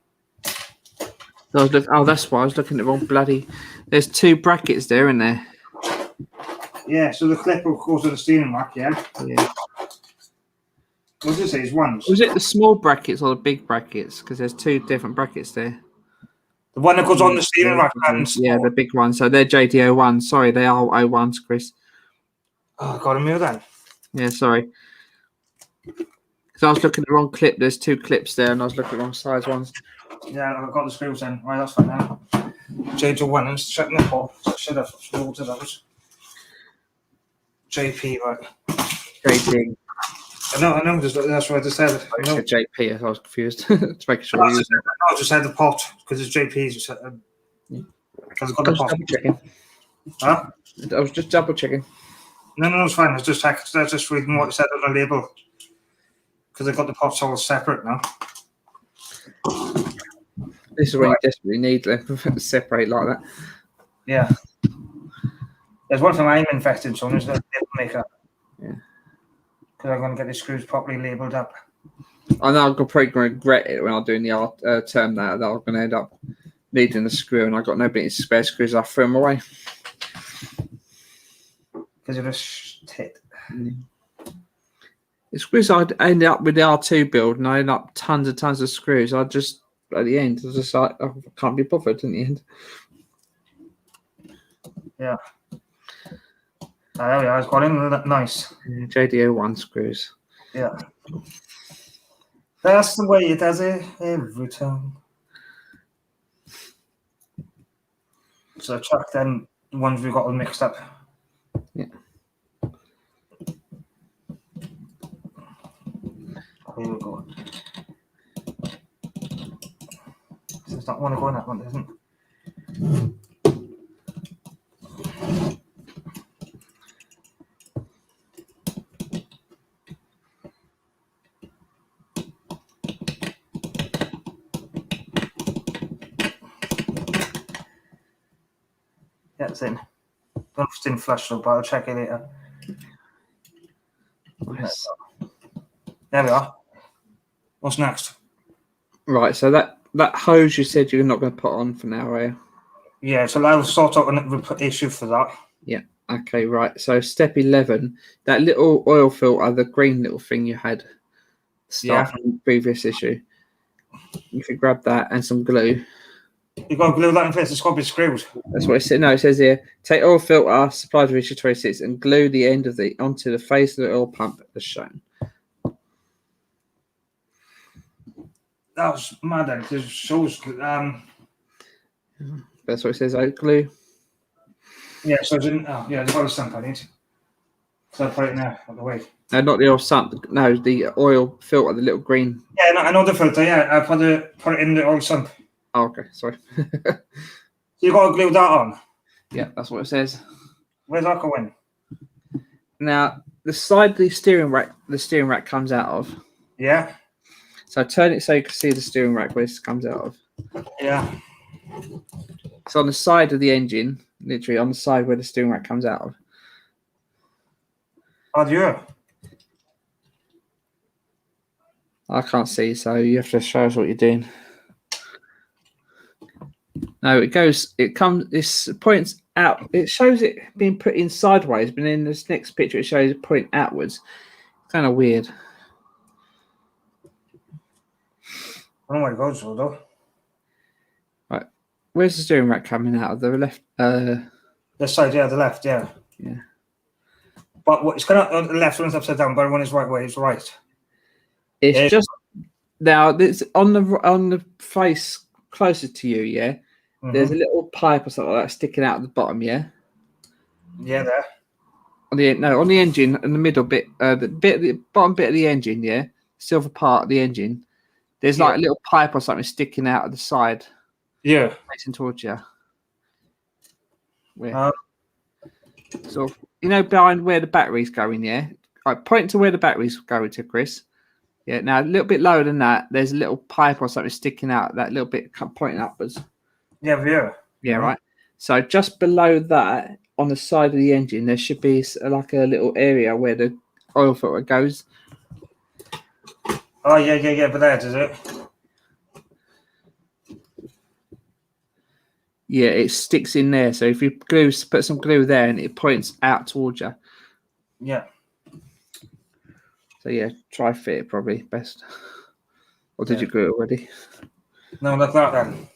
That's why I was looking at the wrong bloody. There's 2 brackets there, isn't there? Yeah, so the clip goes to the steering rack, yeah? Yeah. What does it say? It's ones. Was it the small brackets or the big brackets? Because there's 2 different brackets there. The one that goes on the steering rack. Yeah, the big one. So they're JDO1. Sorry, they are O1s, Chris. Oh, I got them here then. Yeah, sorry. Because I was looking at the wrong clip. There's 2 clips there, and I was looking at the wrong size ones. Yeah, I've got the screws in. Right, that's fine now. JJ1 and checking the port. I should have sorted those. JP, right. JP. I know, that's what I just said. I know. JP, I was confused. Just making sure. I just said the pot because it's JP's. Because I've got the pot. Double checking. Huh? I was just double checking. No, it's fine. I was just reading what it said on the label. Because I've got the pots all separate now. This is what you desperately need to separate like that. Yeah. There's one thing I'm infected, so there's no label maker. Yeah. Because I'm going to get the screws properly labelled up. I know I'm probably going to regret it when I'm doing the term that I'm going to end up needing a screw, and I've got no spare screws. I threw them away. Because you're just hit. The screws I'd end up with the R2 build, and I end up tons and tons of screws. I just, at the end, I was just like, I can't be bothered in the end. Yeah. There we are. It's got in nice. JDO1 screws. Yeah. That's the way it does it every time. So chuck them ones we got all mixed up. Yeah. Here we go. There's not one to go in that one, isn't it? Yeah, it's in. Don't know if it's in flush though, but I'll check it later. Nice. There we are. What's next? Right, so that hose you said you're not going to put on for now, are you? Yeah, so I'll sort out an issue for that. Yeah. Okay, right. So step 11, that little oil filter, the green little thing you had start from the previous issue. If you grab that and some glue. You've got to glue that in place. It's got to be screwed. That's what it said. No, it says here, take oil filter supplied with issue 26 and glue the end of the onto the face of the oil pump as shown. That was mad then, because it shows. That's what it says, glue. Yeah, so it's in. Oh, yeah, there's got a stamp I need. So I'll put it now, out of the way. No, not the oil sump. No, the oil filter, the little green. Yeah, no, I know the filter, yeah. I put it in the oil sump. Oh, okay, sorry. So you got to glue that on. Yeah, that's what it says. Where's that going? Now, the side the steering rack comes out of. Yeah. So turn it so you can see the steering rack where this comes out of. Yeah. It's on the side of the engine, literally on the side where the steering rack comes out of. Oh, yeah. I can't see, so you have to show us what you're doing. No, this points out. It shows it being put in sideways, but in this next picture it shows it pointing outwards. Kind of weird. I don't know where it goes, though. Right. Where's the steering rack coming out of? The left? This side, yeah, the left, yeah. Yeah. But it's kind of the left one's upside down, but when it's right way, it's right. It's just now. It's on the face closer to you. Yeah. Mm-hmm. There's a little pipe or something like that sticking out at the bottom. Yeah. Yeah, there. On the engine, in the middle bit, the bottom bit of the engine. Yeah, silver part of the engine. There's like a little pipe or something sticking out of the side. Yeah. Facing towards you. Where? So behind where the battery's going. Yeah. Right, point to where the battery's going to, Chris. Yeah, now a little bit lower than that, there's a little pipe or something sticking out, that little bit pointing upwards. Yeah. Yeah, right. So just below that, on the side of the engine, there should be like a little area where the oil filter goes. Oh, yeah, but that is it. Yeah, it sticks in there. So if you put some glue there and it points out towards you. Yeah. So yeah, try fit it probably best. Or did you glue it already? No, like that then.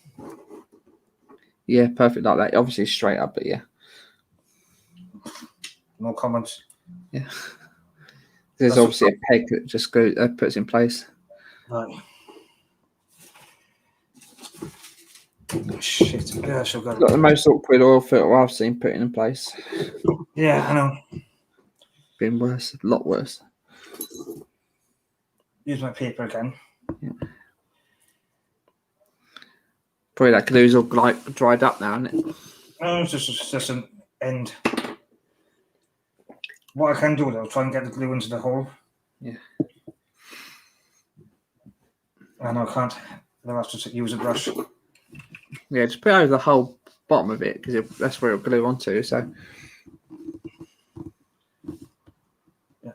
Yeah, perfect like that. Obviously straight up, but yeah. No comments. Yeah. There's obviously a peg that just puts in place. Right. Shit. Yeah, she'll go. Not the most awkward oil filter I've seen putting in place. Yeah, I know. Been worse, a lot worse. Use my paper again. Yeah. Probably that glue's all dried up now, isn't it? No, it's just an end. What I can do though, try and get the glue into the hole. Yeah. I know I can't. I'll have to use a brush. Yeah, just put over the whole bottom of it because that's where it'll glue onto. So. Yeah.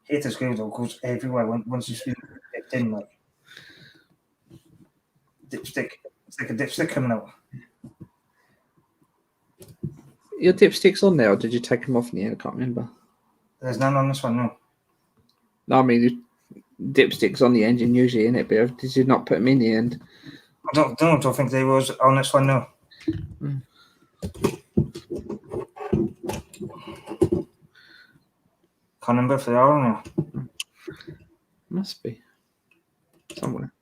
Hate this glue though, goes everywhere once you spin it in like dipstick. It's like a dipstick coming out. Your dipsticks on there, or did you take them off in the end? I can't remember. There's none on this one, no. No, I mean dipsticks on the engine usually, in it, but did you not put them in the end? I don't think they was on this one, no. Can't remember if they are or not. Must be somewhere.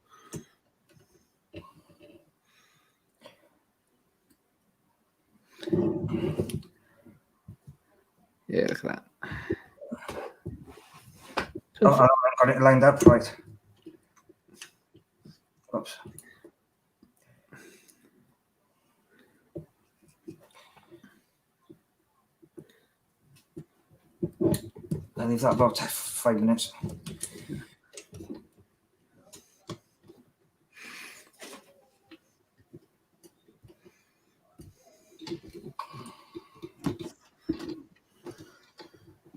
Yeah, look at that. Oh, I haven't got it lined up right. Oops. I leave that about 5 minutes.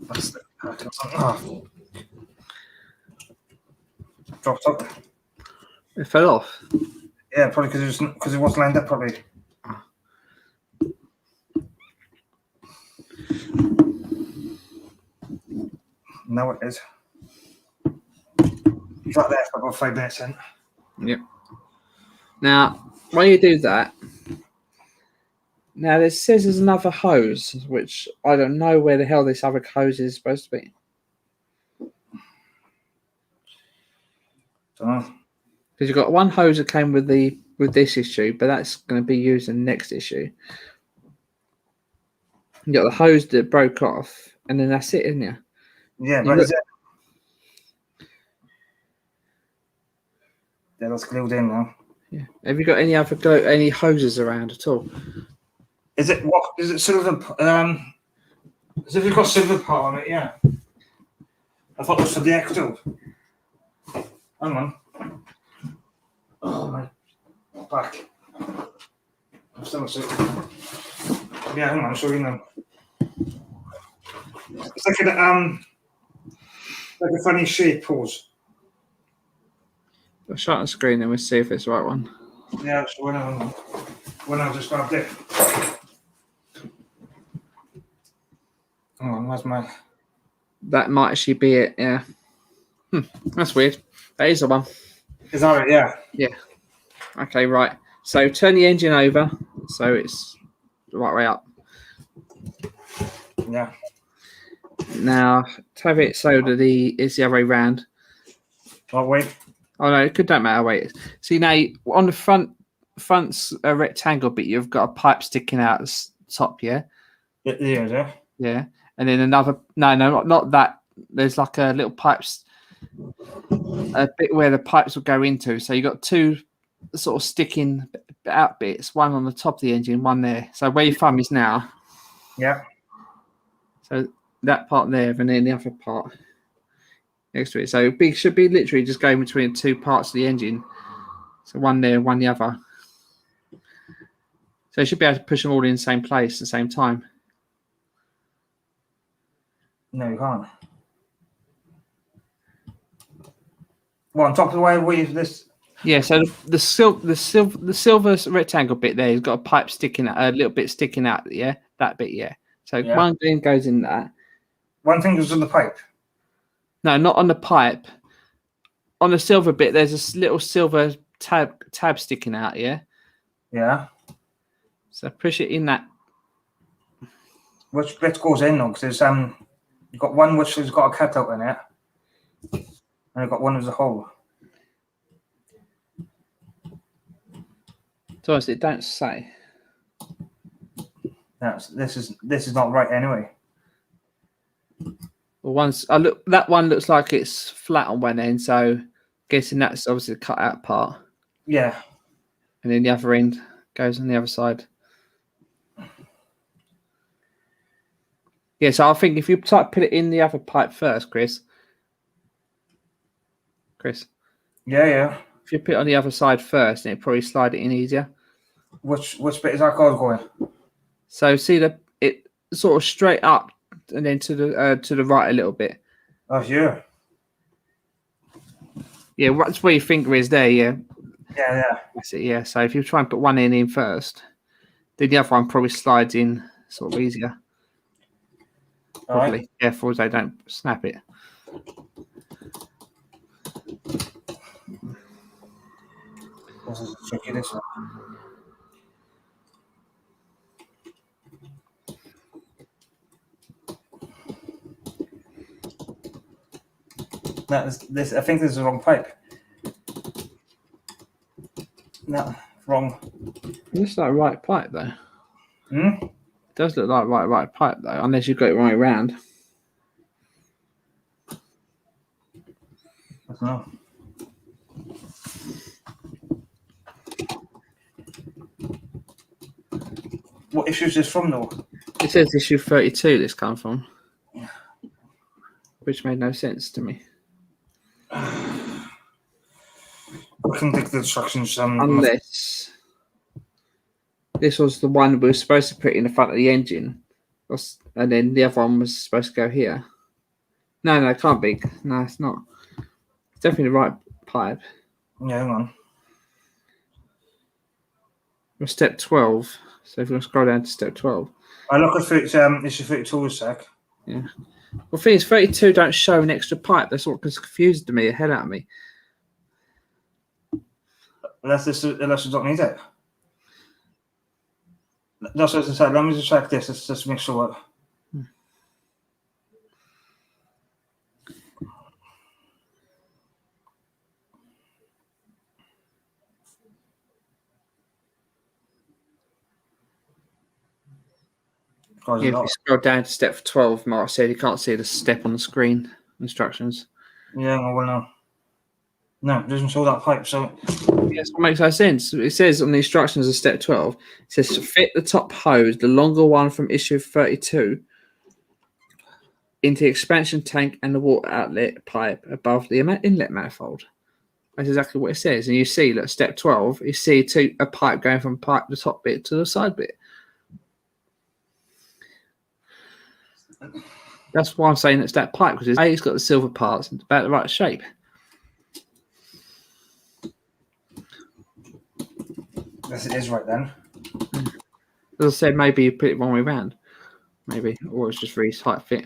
That's the, oh. Dropped up. It fell off. Yeah, probably because it wasn't lined up properly. Now it is. It's not there for about 5 minutes then. Yep. Now, when you do that, now it says there's another hose, which I don't know where the hell this other hose is supposed to be. Don't know. Because you've got one hose that came with this issue, but that's going to be used in the next issue. You got the hose that broke off, and then that's it, isn't it? Yeah, but is it? Yeah, that's glued in now. Yeah. Have you got any other any hoses around at all? Is it what? Is it silver? As if it's got silver part on it, yeah. I thought it was for the X-tube. Hang on. Oh my back. I'm still sick. Yeah, hang on, I'll show you now. It's like a funny shape pose. I'll shut the screen and we'll see if it's the right one. Yeah, so when I just grabbed it. Hang on, where's my... That might actually be it, yeah. That's weird. That is the one. Is that it? Yeah. Yeah. Okay, right. So turn the engine over so it's the right way up. Yeah. Now have it so that it's the other way round. Oh, wait. Oh no, it don't matter. Wait. See now on the front's a rectangle bit, you've got a pipe sticking out the top, yeah? Yeah. Yeah. And then another not that. There's like a little pipes, a bit where the pipes will go into. So you got two sort of sticking out bits, one on the top of the engine, one there. So where your thumb is now. Yeah. So that part there, and then the other part next to it. So it should be literally just going between two parts of the engine. So one there, one the other. So you should be able to push them all in the same place at the same time. No, you can't. Well, on top of the way we this. Yeah, so the silver rectangle bit there has got a pipe sticking out, a little bit sticking out. Yeah, that bit. Yeah. So one thing goes in that. One thing goes in the pipe. No, not on the pipe. On the silver bit, there's a little silver tab sticking out. Yeah. Yeah. So push it in that. Which bit goes in though? Because you've got one which has got a cutout in it, and you've got one with a hole. So it don't say. This is not right anyway. Well, that one looks like it's flat on one end, so guessing that's obviously the cut out part. Yeah. And then the other end goes on the other side. Yeah, so I think if you put it in the other pipe first, Chris. Yeah. If you put it on the other side first, then it probably slide it in easier. Which bit is that cord going? So see it sort of straight up and then to the right a little bit. Oh yeah. Yeah, that's where your finger is there. Yeah. Yeah. That's it. Yeah. So if you try and put one in first, then the other one probably slides in sort of easier. Probably. Right. Careful as they don't snap it. This is tricky. This one. This. I think this is the wrong pipe. No, wrong. It looks like right pipe though. Hmm? It does look like right pipe though, unless you've got it right round. I don't know. What issue is this from, though? It says issue 32 this come from, which made no sense to me. I can take the instructions. Unless this was the one we were supposed to put in the front of the engine, and then the other one was supposed to go here. No, it can't be. No, it's not. It's definitely the right pipe. Yeah, hang on. We're step 12. So if we scroll down to step 12. I look at issue 32 a sec. Yeah. Well, the thing is, 32 don't show an extra pipe. That's what confused me, the hell out of me. Unless you don't need it. That's what I said. Let me just check this. Let's just make sure. Yeah, if you scroll down to step 12, Mark said you can't see the step on the screen instructions. Yeah, well, no. No, it doesn't show that pipe, so... Yes, what makes no sense. It says on the instructions of step 12, it says to fit the top hose, the longer one from issue 32, into the expansion tank and the water outlet pipe above the inlet manifold. That's exactly what it says. And you see, look, step 12, you see a pipe going from the top bit to the side bit. That's why I'm saying it's that pipe, because it's got the silver parts and it's about the right shape. Yes, it is right then. As I said, maybe you put it one way around. Maybe. Or it's just really tight fit.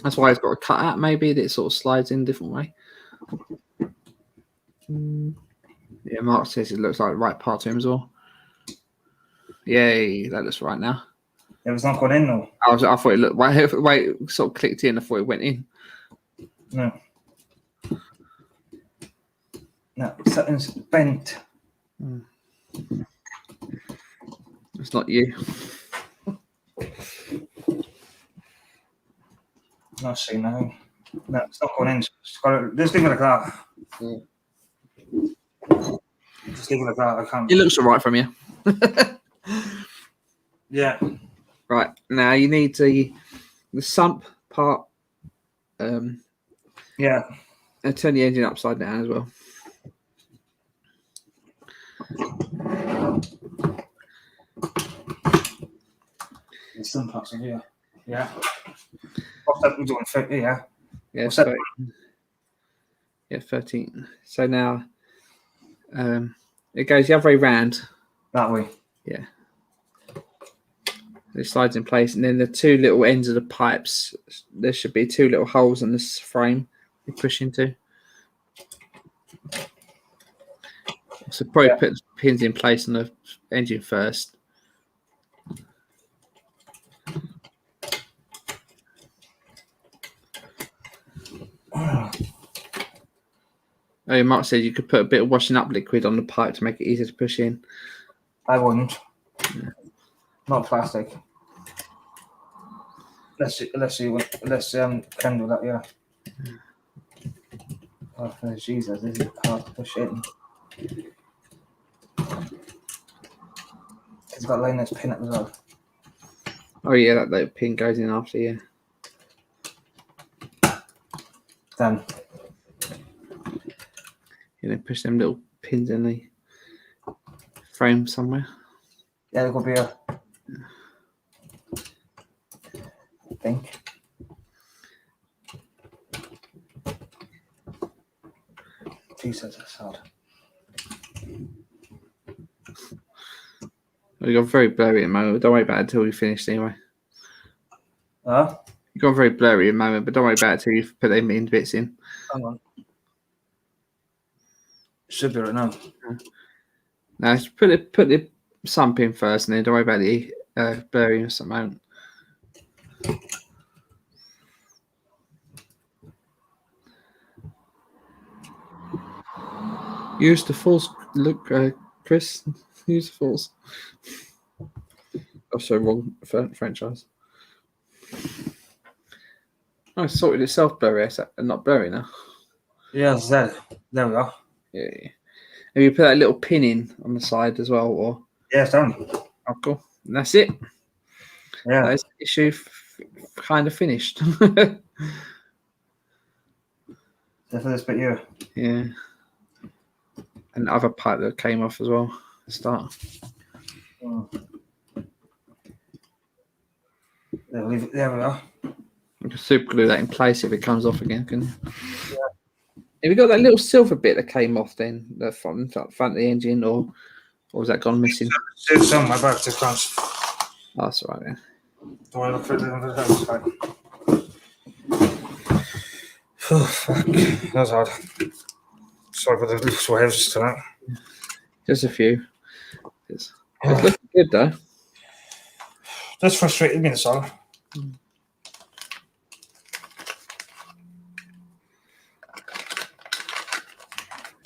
That's why it's got a cut out, maybe, that it sort of slides in a different way. Yeah, Mark says it looks like the right part to him as well. Yay, that looks right now. It was not going in, though. I thought it looked right. It sort of clicked in. I thought it went in. No. No, something's bent. It's not you. Not seeing nothing. No, it's not going in. Just leave it like that. Just leave it like that. I can't. It looks all right from you. Yeah. Right, now you need the sump part. Yeah. And turn the engine upside down as well. There's some parts in here. Yeah. What's that we're doing? Yeah. Yeah, What's that? 13. Yeah, 13. So now it goes the other way round. That way. Yeah. It slides in place, and then the two little ends of the pipes, there should be two little holes in this frame you push into. So probably put the pins in place on the engine first. Oh, Mark said you could put a bit of washing up liquid on the pipe to make it easier to push in. I wouldn't. Yeah. Not plastic. Unless can do that, yeah. Oh, Jesus, this is hard to push in. It's got a line that's pin up as well. Oh yeah, that little pin goes in after, yeah. Done. You know, push them little pins in the frame somewhere. Yeah, there could be a. I think. Jesus, that's hard. You got very blurry at the moment, but don't worry about it until we finish anyway. Huh? You got very blurry at the moment, but don't worry about it until you put them in bits in. Hang on. Should be right now. Now put the sump in first, and then don't worry about the blurriness at the moment. Use the force. Look, Chris. Use the force. Oh, sorry, wrong franchise. Oh, it's sorted itself, blurry. Not blurry now. Yes, there we are. Yeah. Have you put that little pin in on the side as well, or? Yeah, it's done. Oh, cool. And that's it. Yeah. That's the issue kind of finished. For this bit here. Yeah. And the other part that came off as well. The start. There we are. You can super glue that in place if it comes off again, can you? Yeah. Have you got that little silver bit that came off then, the front of the engine, or has that gone missing? It's somewhere back to France. Oh, that's all right then. Don't want to look for it in the house. Fine. Oh, fuck. That was hard. Sorry for the swaves tonight. Just a few. It's looking good though. That's frustrated me, the song.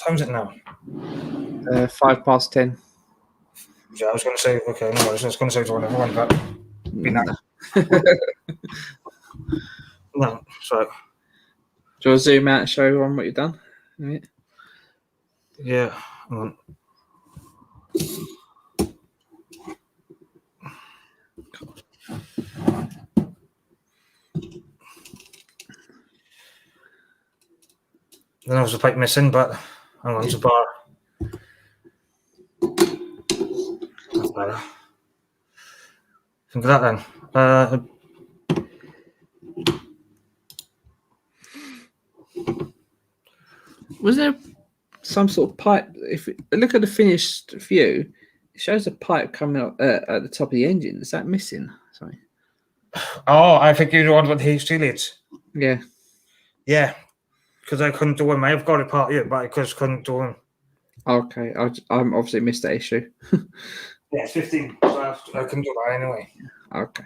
Time's it now? 10:05. Yeah, I was going to say, okay, no, I was just going to say to everyone, but be nice. No, sorry. Do you want to zoom out and show everyone what you've done? Yeah. Hang on. Then there was a pipe missing, but hang on, it's a bar. That's better. Think of that then. Was there some sort of pipe? If you look at the finished view, it shows a pipe coming up at the top of the engine. Is that missing? Sorry. Oh, I think you want what the HT leads. Yeah. Yeah, because I couldn't do them. I've got it part here, but I just couldn't do them. Okay, I'm obviously missed that issue. Yeah, it's 15, so I can do that anyway. Okay.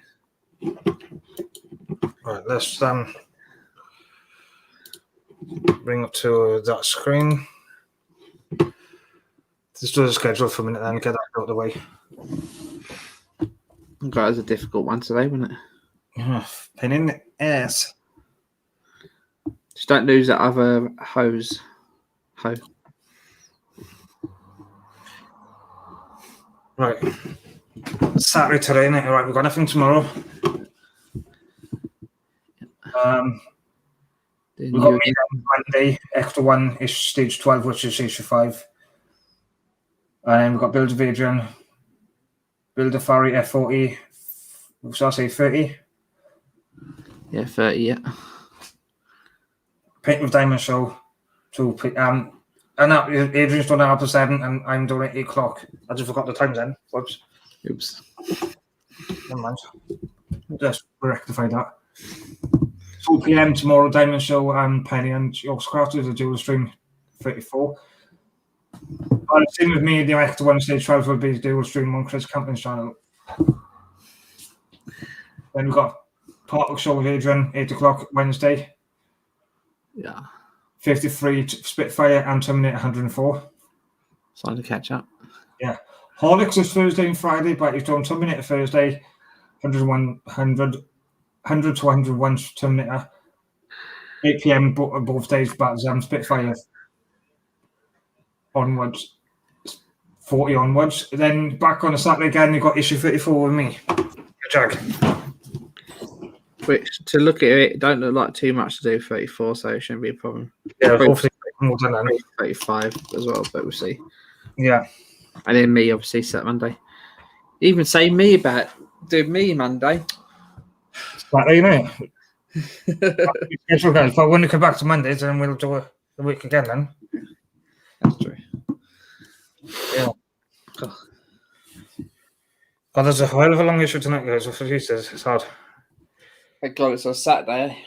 Right, let's bring up to that screen. Just do the schedule for a minute and get that out of the way. That was a difficult one today, wasn't it? Yeah, pain in the ass. Just don't lose that other hose. Right. Saturday today, innit? Right, we've got nothing tomorrow. We've got me on Monday, extra one is stage 12, which is issue 5. And then we've got Build of Adrian, Build of Farry F40, so I say 30. Yeah, 30, yeah. Paint with Diamond Show. And that Adrian's done it up to 7 and I'm doing it 8 o'clock. I just forgot the times then. Whoops. Oops. Never mind. Just rectify that. 2 p.m. tomorrow, Diamond Show and Penny and Yorkscraft is a dual stream 34. Same with me, the extra one stage 12 will be dual stream on Chris Campling's channel. Then we've got Park Show with Adrian, 8 o'clock Wednesday. Yeah. 53 Spitfire and Terminator 104. It's time to catch up. Yeah. Horlicks is Thursday and Friday, but he's doing Terminator Thursday, 100 to 101 Terminator. 8 p.m. both days, but Spitfire onwards, 40 onwards. Then back on a Saturday again, you've got issue 34 with me. Jag. Which, to look at it, don't look like too much to do 34, so it shouldn't be a problem. Yeah, hopefully more than that. 35 as well, but we'll see. Yeah. And then me, obviously, set Monday. Even say me about doing me Monday. Saturday, you know. Yes, guys. But when we come back to Mondays, then we'll do the week again then. That's true. Yeah. Oh, there's a hell of a long issue tonight, guys. It's hard. Thank God it's on Saturday.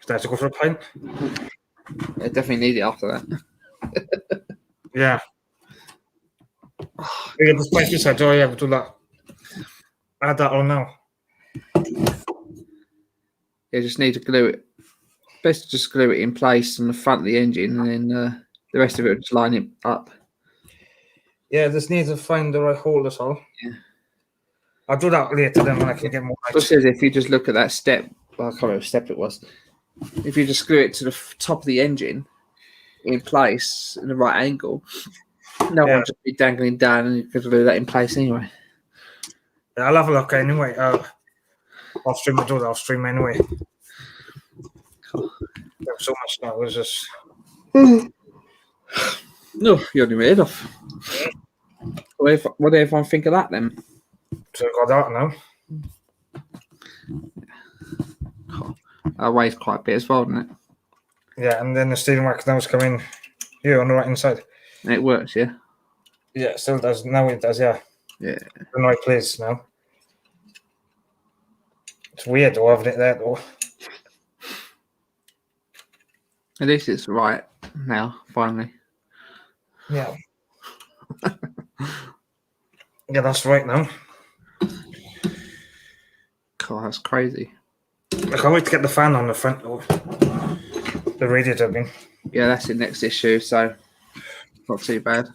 Start to go for a pint. I definitely need it after that. Yeah. Yeah, the spicy side, oh yeah, we'll do that. add that on now. You just need to glue it. Best to just glue it in place on the front of the engine, and then the rest of it just line it up. Yeah, just need to find the right hole, that's all. Yeah. I'll do that later then when I can get more It light. says if you just look at that step, well, I can't remember what step it was. If you just glue it to the top of the engine in place in the right angle, no one just be dangling down, and you could glue that in place anyway. Yeah, I'll have a look anyway. Off stream, I'll do that off stream anyway. Cool. There's so much now. It was just. No, you're only made off. What do everyone think of that then? So I got that now. Cool. That weighs quite a bit as well, doesn't it? Yeah, and then the steering rack now is coming here on the right hand side. And it works, yeah. Yeah, it still does. Now it does, yeah. Yeah. In the right place now. It's weird though, having it there though. At least it's right now, finally. Yeah. Yeah, that's right now. God, that's crazy. I can't wait to get the fan on the front though. The radiator bin. Yeah, that's the next issue, so not too bad.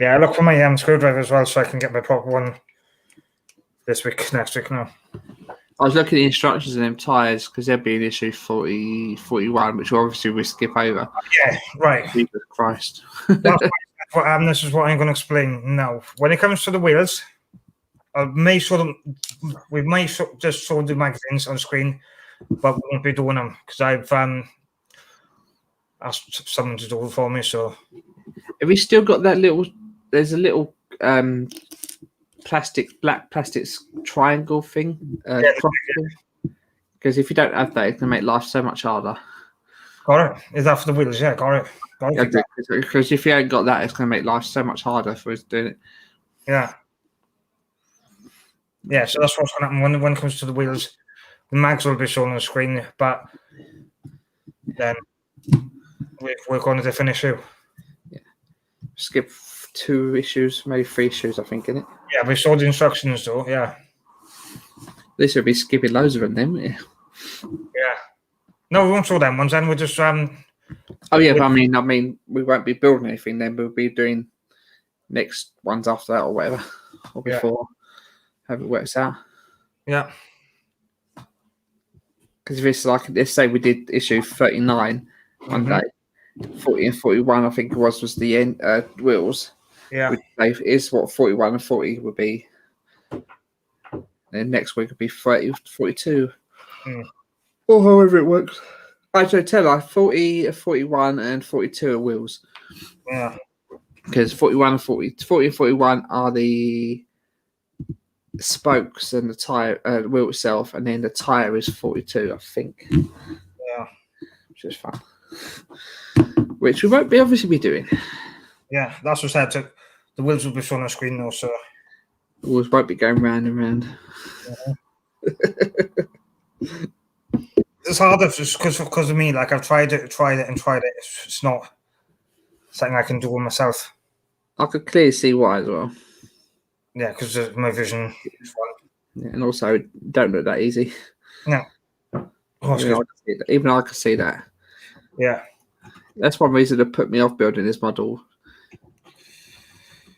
Yeah, I look for my screwdriver as well so I can get my proper one this week, next week now. I was looking at the instructions of them tyres because there'd be an issue 41, which obviously we skip over. Yeah, right. Jesus Christ. This is what I'm going to explain now. When it comes to the wheels, we may just show the magazines on screen, but we won't be doing them because I've asked someone to do it for me. So, have you still got that little? There's a little black plastic triangle thing. Because if you don't have that, it's gonna make life so much harder. Got it. Is that for the wheels? Yeah, got it. Because if you ain't got that, it's gonna make life so much harder for us doing it. Yeah. Yeah, so that's what's going to happen when it comes to the wheels. The mags will be shown on the screen, but then we're going to the different issue. Yeah. Skip 2 issues, maybe 3 issues, I think, innit? Yeah, we saw the instructions though, yeah. This would be skipping loads of them, then, wouldn't it? Yeah. No, we won't show them ones, then we'll just Oh yeah, but I mean, we won't be building anything then. We'll be doing next ones after that or whatever, or before. How it works out. Yeah. Because if it's like, let's say we did issue 39 one day, 40 and 41, I think it was the end wheels. Yeah. Which is what 41 and 40 would be. Then next week would be 30, 42. Or however it works. Actually, tell her 40, 41, and 42 are wheels. Yeah. Because 41 and 40 and 41 are the spokes and the tire wheel itself, and then the tire is 42, I think. Yeah. Which is fun. Which we won't be obviously be doing. Yeah, that's what I said. The wheels will be shown on the screen though, so The wheels won't be going round and round. It's harder because of me. Like I've tried it. It's not something I can do with myself. I could clearly see why as well. Yeah, because my vision is one. Yeah, and also, don't look that easy. No. Oh, Even I could see that. Yeah. That's one reason to put me off building this model.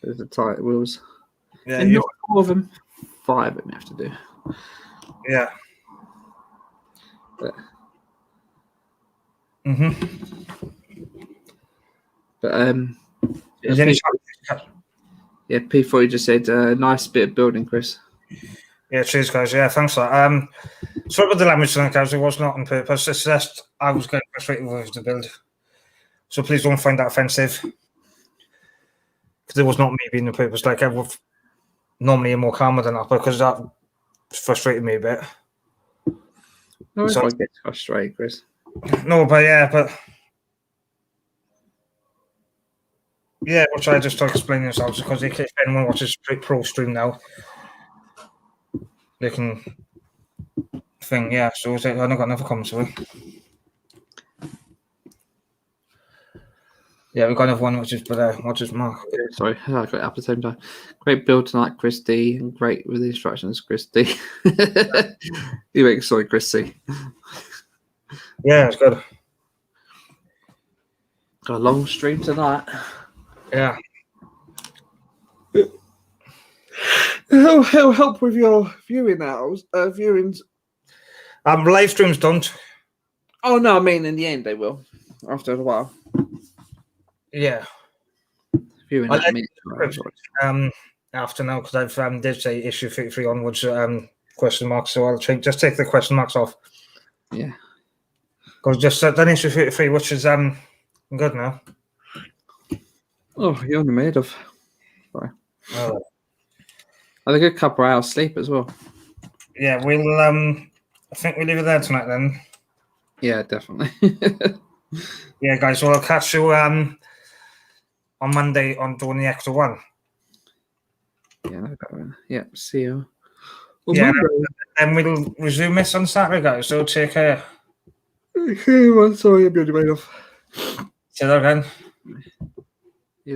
There's the tight wheels. Yeah. And not 4 of them. 5 that we have to do. Yeah. But, yeah, P4 just said, nice bit of building, Chris. Yeah, cheers, guys. Yeah, thanks for that. Sorry about the language tonight, guys. It was not on purpose. It's just I was getting frustrated with the build. So please don't find that offensive. Because it was not me being the purpose. Like, I would normally am more calmer than that, because that frustrated me a bit. No, So- I get frustrated, Chris. No, but we'll try just to explain yourselves, because if anyone watches pro stream now, they can think, yeah, so I've not got another comment, sorry. Yeah, we've got another one which is Mark. Sorry, I got it up at the same time. Great build tonight, Chris D. And great with the instructions, Chris D. Sorry, Chris C. Yeah, it's good. Got a long stream tonight. Yeah. It'll help with your viewing hours, viewings. Live streams don't. Oh no, I mean in the end they will. After a while. Yeah. Viewing I that like after now because I've did say issue 53 onwards question marks, so I'll just take the question marks off. Yeah. Because just done issue 53, which is good now. Oh, you're only made of. Sorry. Oh. I think a couple of hours sleep as well. Yeah, we'll I think we'll leave it there tonight then. Yeah, definitely. Yeah, guys, well I'll catch you on Monday on doing the extra one. Yeah, no problem. Yeah, see you. Yeah, and we'll resume this on Saturday, guys. So take care. Sorry, I'm only made of. Say that again.